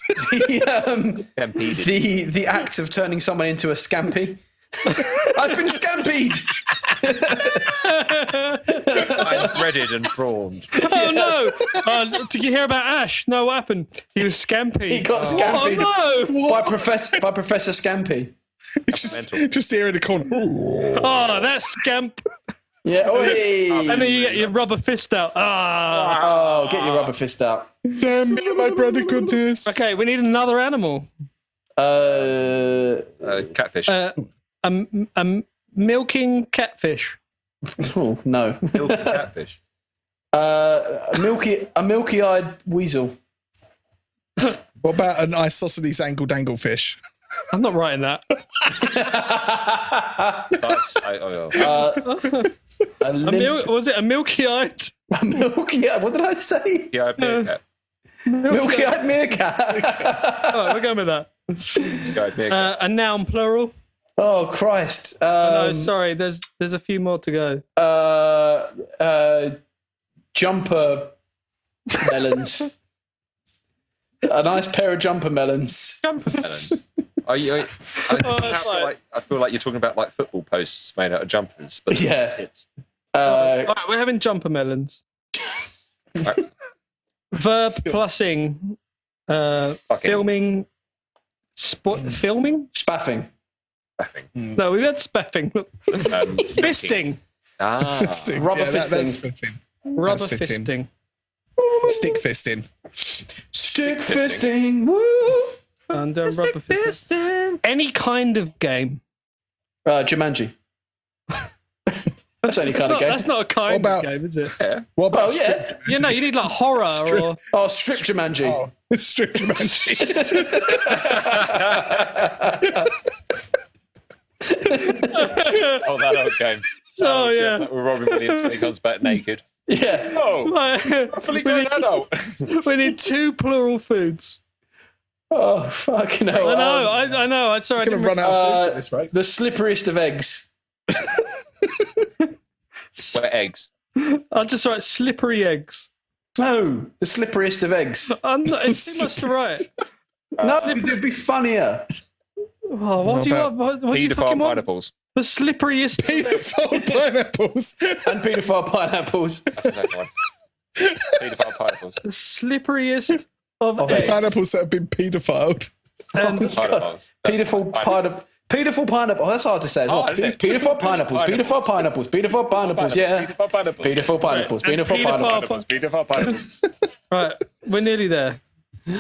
The act of turning someone into a scampi. I've been scampied. I'm breaded and prawned. Oh no! Did you hear about Ash? No, what happened? He was scampi. He got scampied Oh no! by Professor Scampi. just here in the corner. Oh, that's scamp. Yeah. And then you get your rubber fist out. Oh, get your rubber fist out. Damn me, my brother goodness. Okay, we need another animal. Catfish. milking catfish. Oh no. Milky catfish. A milky-eyed weasel. What about an isosceles angle dangle fish? I'm not writing that. Was it a milky-eyed? A milky-eyed. What did I say? Yeah, meerkat. Milky-eyed meerkat. Right, we're going with that. A noun plural. Oh Christ! No, sorry. There's a few more to go. Jumper melons. A nice pair of jumper melons. Jumper melons. I feel like you're talking about like football posts made out of jumpers, but yeah. Tits. All right, we're having jumper melons. Right. Verb plusing. Filming. Filming? Spaffing. No, we had spaffing. Fisting. Fisting. Rubber Yeah, fisting. That's fitting. Rubber That's fitting. fisting. Stick fisting. Stick fisting. Woo! And rubber fisting. Any kind of game. Jumanji. That's any kind of game. That's not a kind of game, is it? Yeah. What about strip? Yeah, no, you need like horror or... Oh, strip Jumanji. Oh, strip Jumanji. Oh, that old game. Oh, yeah. With Robin Williams when he comes back naked. Yeah. Oh, fully grown adult. We need 2 plural foods. Oh, fucking hell. I know. I'm sorry. I'm going to run out of food at this rate. The slipperiest of eggs. Wet eggs. I'll just write slippery eggs. No, the slipperiest of eggs. It's too much to write. No, it'd be funnier. Oh, what do you want? What do you fucking want? Pineapples. The slipperiest. Pedophile pineapples. And paedophile pineapples. That's the next one. Pedophile pineapples. The slipperiest of Of eggs. eggs. Pineapples that have been pedophiled. And Pineapples. Pedophile pineapple. Pedophile pineapple. That's hard to say as well. Isn't it? Pedophile pineapples. Pedophile pineapples. Pedophile pineapples. Yeah. Pedophile pineapples. Pedophile pineapples. And Pedophile pineapples. Pedophile pineapples. right, we're nearly there.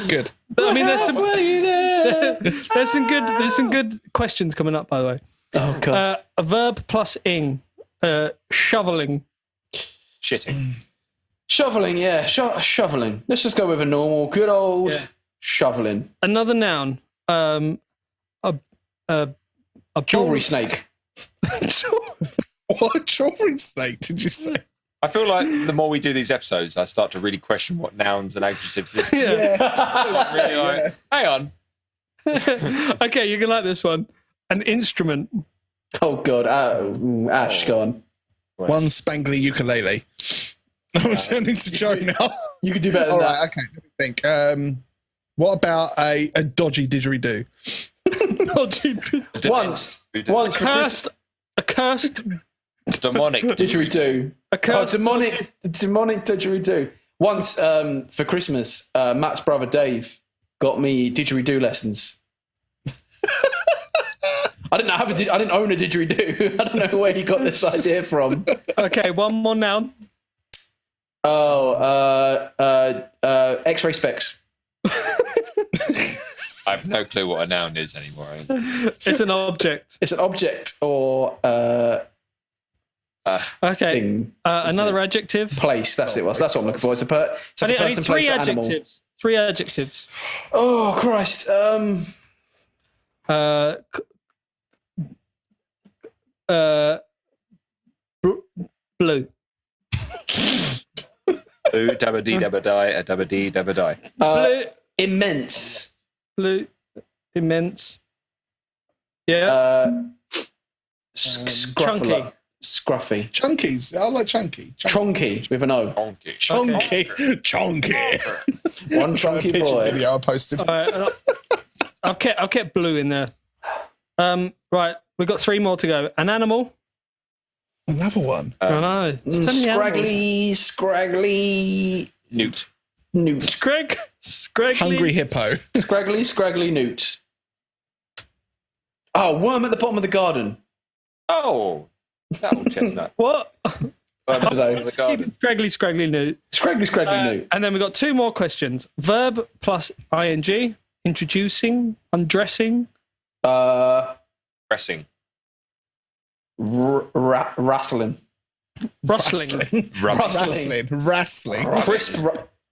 Good. But, I mean, there's Halfway there. there's some good questions coming up, by the way. Oh god. A verb plus ing. Shoveling. Shitting. Shoveling. Yeah. Shoveling. Let's just go with a normal, good old shoveling. Another noun. A Jewelry snake. What jewelry snake did you say? I feel like the more we do these episodes, I start to really question what nouns and adjectives is. Yeah. Really like, hang on. Okay, you can like this one. An instrument. Oh god. Ash, go on. One spangly ukulele. I'm turning to Joe now. You could do better than All that. right, okay. Let me think. What about a dodgy didgeridoo? Once for A cursed Demonic. didgeridoo. A cursed demonic didgeridoo. Once for Christmas, Matt's brother Dave got me didgeridoo lessons. I didn't own a didgeridoo. I don't know where he got this idea from. Okay, one more noun. Oh, X-ray specs. I have no clue what a noun is anymore. It's an object. It's an object or Okay. thing. Another adjective. Place. That's it. That's what I'm looking for. It's a I need person, three place, animal. adjectives. 3 adjectives. Oh Christ. Blue. Blue, dabba dee dabba die, a dabba dee dabba die. Blue. Immense. Blue. Immense. Yeah. Scruffy. Scruffy. Chunkies. I like chunky. Chonky with an O. Donkey. Chunky. Chunky. One chunky Picture boy. video I posted. All right, I've kept blue in there. Right, we've got 3 more to go. An animal. Another one. I know. Scraggly. Newt. Scraggly. Hungry hippo. Scraggly newt. Oh, worm at the bottom of the garden. Oh, that old chestnut. What? The garden. Scraggly newt. Scraggly newt. And then we've got 2 more questions. Verb plus ing. Introducing. Undressing. Dressing. Rustling.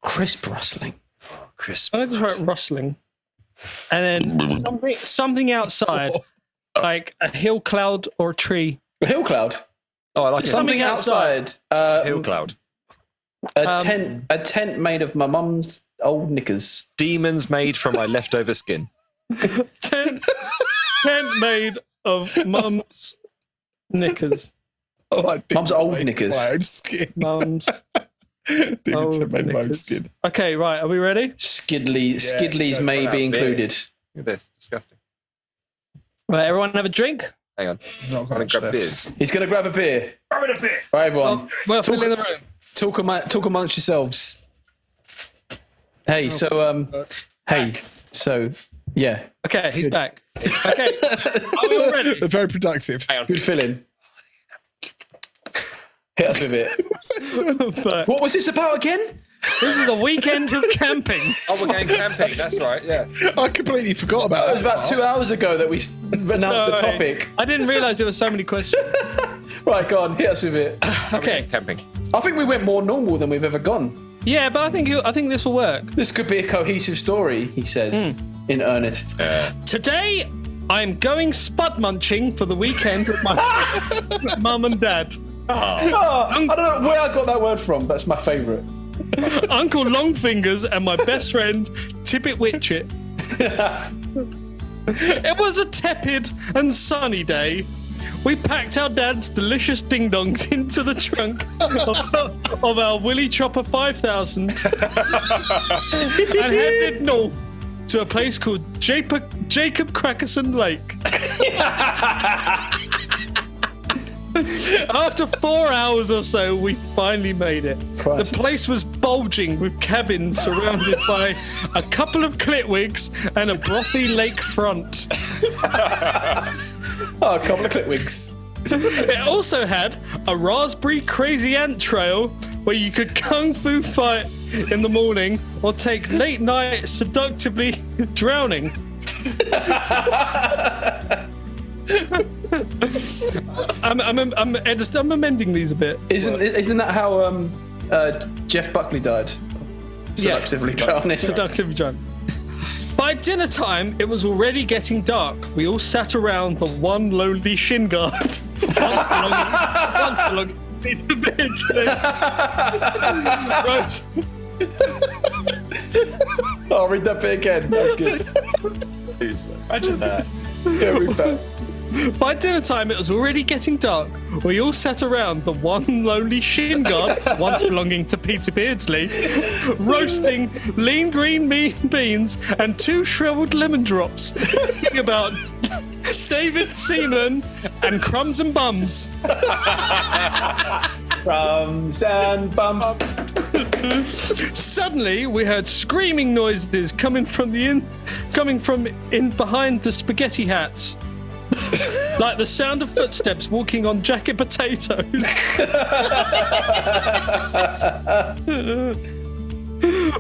Crisp rustling. Crisp. I just wrote rustling. And then something outside, like a hill cloud or a tree. A hill cloud? Oh, I like something outside. Hill cloud. A tent made of my mum's old knickers. Demons made from my leftover skin. tent made of mum's knickers. Mum's old knickers. My own skin. Mum's old made my own skin. Okay, right. Are we ready? Skidleys may be included. Look at this. Disgusting. Right, everyone have a drink? Hang on. I'm going to grab beers. He's going to grab a beer. Grab a beer. Right, everyone. Well, fill in the room. Talk amongst yourselves. Hey, yeah. Okay, he's back. Okay, are we all ready? They're very productive. Good filling. Hit us with it. What was this about again? This is the weekend of camping. Oh, we're going camping. That's right. Yeah. I completely forgot about that. It was about 2 hours ago that we announced the topic. I didn't realise there were so many questions. Right, go on, hit us with it. Okay. Camping. I think we went more normal than we've ever gone. Yeah, but I think this will work. This could be a cohesive story, he says, in earnest. Today, I'm going spud munching for the weekend with my mum and dad. I don't know where I got that word from. That's my favourite. Uncle Longfingers and my best friend Tippet Witchett. It was a tepid and sunny day. We packed our dad's delicious ding-dongs into the trunk of our Willy Chopper 5000 and headed north to a place called Jacob Crackerson Lake. After 4 hours or so, we finally made it. Christ. The place was bulging with cabins surrounded by a couple of clitwigs and a brothy lakefront. A couple of clitwigs. It also had a raspberry crazy ant trail where you could kung fu fight in the morning or take late night seductively drowning. I'm amending these a bit. Isn't that how Jeff Buckley died? Seductively drowning. Seductively drowning. By dinner time, it was already getting dark. We all sat around the one lonely shin guard. once belonging to the bitch. I'll read that bit again. That's good. Please, imagine that. Yeah, read that. By dinner time, it was already getting dark. We all sat around the one lonely shin guard, once belonging to Peter Beardsley, roasting lean green beans and 2 shriveled lemon drops, thinking about David Seaman and Crumbs and Bums. Crumbs and Bums. Suddenly, we heard screaming noises coming from in behind the spaghetti hats. Like the sound of footsteps walking on jacket potatoes.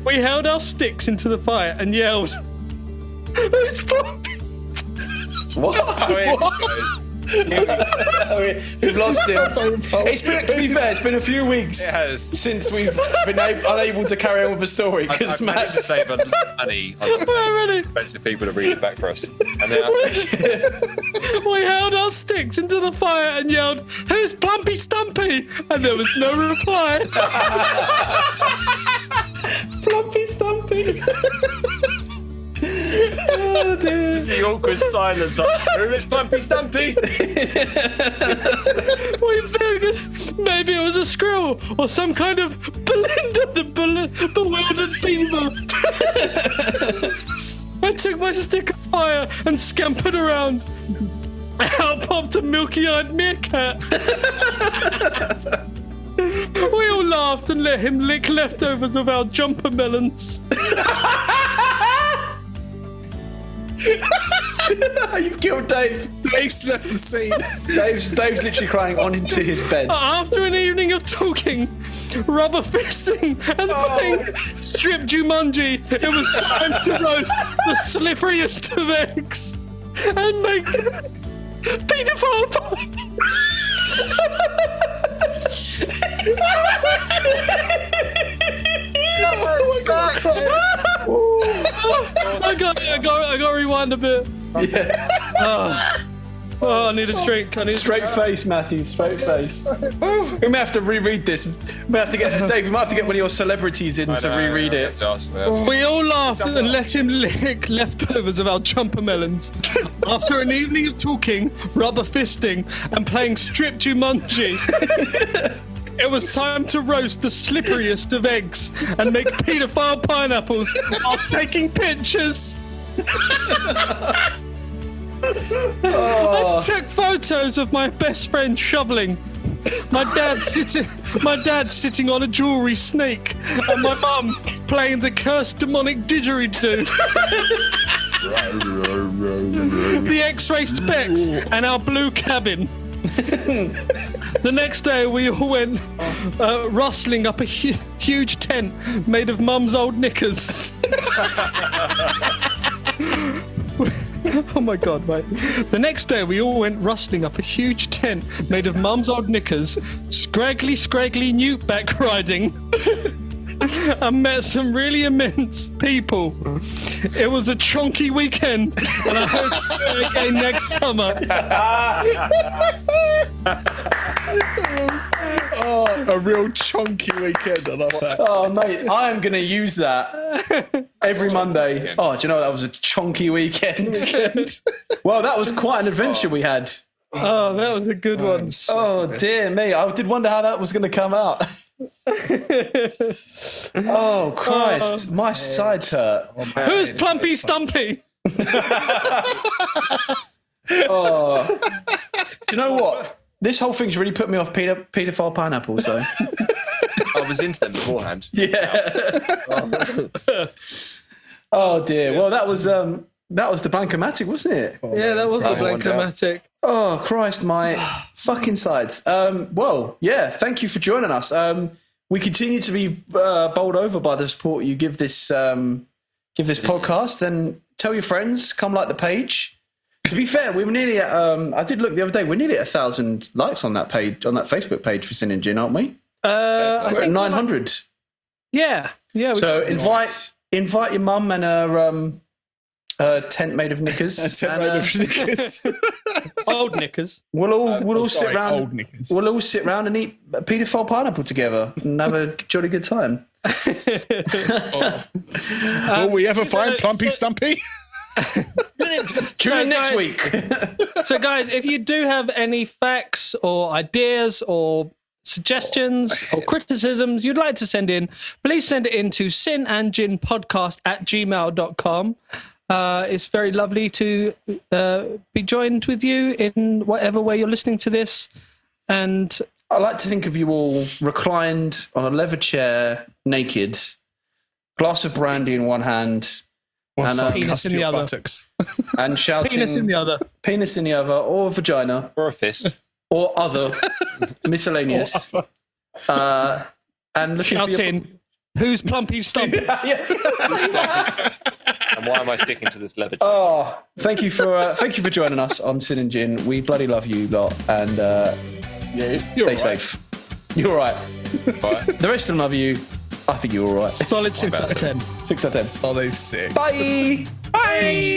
We held our sticks into the fire and yelled, "Who's Plumpy?" What? We've lost him. It's been, to be fair, it's been a few weeks since we've been unable to carry on with the story because I've managed to save a lot of money on expensive people to read it back for us. And then we held our sticks into the fire and yelled, "Who's Plumpy Stumpy?" And there was no reply. Plumpy Stumpy. Oh, dude. Just the awkward silence. Who is Plumpy Stumpy? We figured maybe it was a squirrel or some kind of Belinda the bewildered beaver. I took my stick of fire and scampered around. Out popped a milky-eyed meerkat. We all laughed and let him lick leftovers of our jumper melons. You've killed Dave. Dave's left the scene. Dave's literally crying on into his bed. After an evening of talking, rubber fisting, and playing strip Jumanji, it was time to roast the slipperiest of eggs and make Pedophile. I got to rewind a bit. Yeah. Oh, I need a drink. Straight face, Matthew. Straight face. We may have to reread this. We may have to get Dave. We might have to get one of your celebrities in to reread it. We all laughed and let him lick leftovers of our jumper melons. After an evening of talking, rubber fisting, and playing strip Jumanji, it was time to roast the slipperiest of eggs and make paedophile pineapples while taking pictures. I took photos of my best friend shoveling, my dad sitting on a jewelry snake, and my mum playing the cursed demonic didgeridoo. The X-ray specs and our blue cabin. The next day we all went rustling up a huge tent made of mum's old knickers. Oh my god, mate. The next day we all went rustling up a huge tent made of mum's old knickers, scraggly newt back riding, and met some really immense people. It was a chonky weekend, and I hope to do it again next summer. Oh, a real chunky weekend. I love that. Oh, mate, I am going to use that every Monday. Oh, do you know that was a chunky weekend? Well, that was quite an adventure we had. Oh, that was a good one. Oh, dear me. I did wonder how that was going to come out. Oh, Christ. My sides hurt. Oh, who's Plumpy Stumpy? Oh. Do you know what? This whole thing's really put me off paedophile pineapples, though. I was into them beforehand. Yeah. Oh, dear. Well, that was the Blank-O-Mattic, wasn't it? Yeah, that was the Blank-O-Mattic. Oh, Christ, my fucking sides. Well, yeah, thank you for joining us. We continue to be bowled over by the support you give this podcast. And tell your friends, come like the page. To be fair, we were nearly at, I did look the other day, we're nearly at 1,000 likes on that page, on that Facebook page for Sin and Gin, aren't we? We're at 900. Yeah. So invite your mum and her tent made of knickers. Old knickers. We'll all sit around. Old knickers. We'll all sit around and eat a paedophile pineapple together and have a jolly good time. Will we ever find Plumpy Stumpy? Tune in next week. So, guys, if you do have any facts or ideas or suggestions or criticisms you'd like to send in, please send it in to sinandginpodcast@gmail.com. It's very lovely to be joined with you in whatever way you're listening to this. And I like to think of you all reclined on a leather chair, naked, glass of brandy in one hand, and penis in the other. And shouting penis in the other. Penis in the other, or vagina. Or a fist. Or other. Miscellaneous. And looking shouting, who's Plumpy Stumpy? Yes. And why am I sticking to this leather? Oh, thank you for joining us on Sin and Gin. We bloody love you lot, and stay safe. You're all right. The rest of them love you. I think you're all right. Solid 6 out of 10. 6 out of 10. Solid 6. Bye. Bye.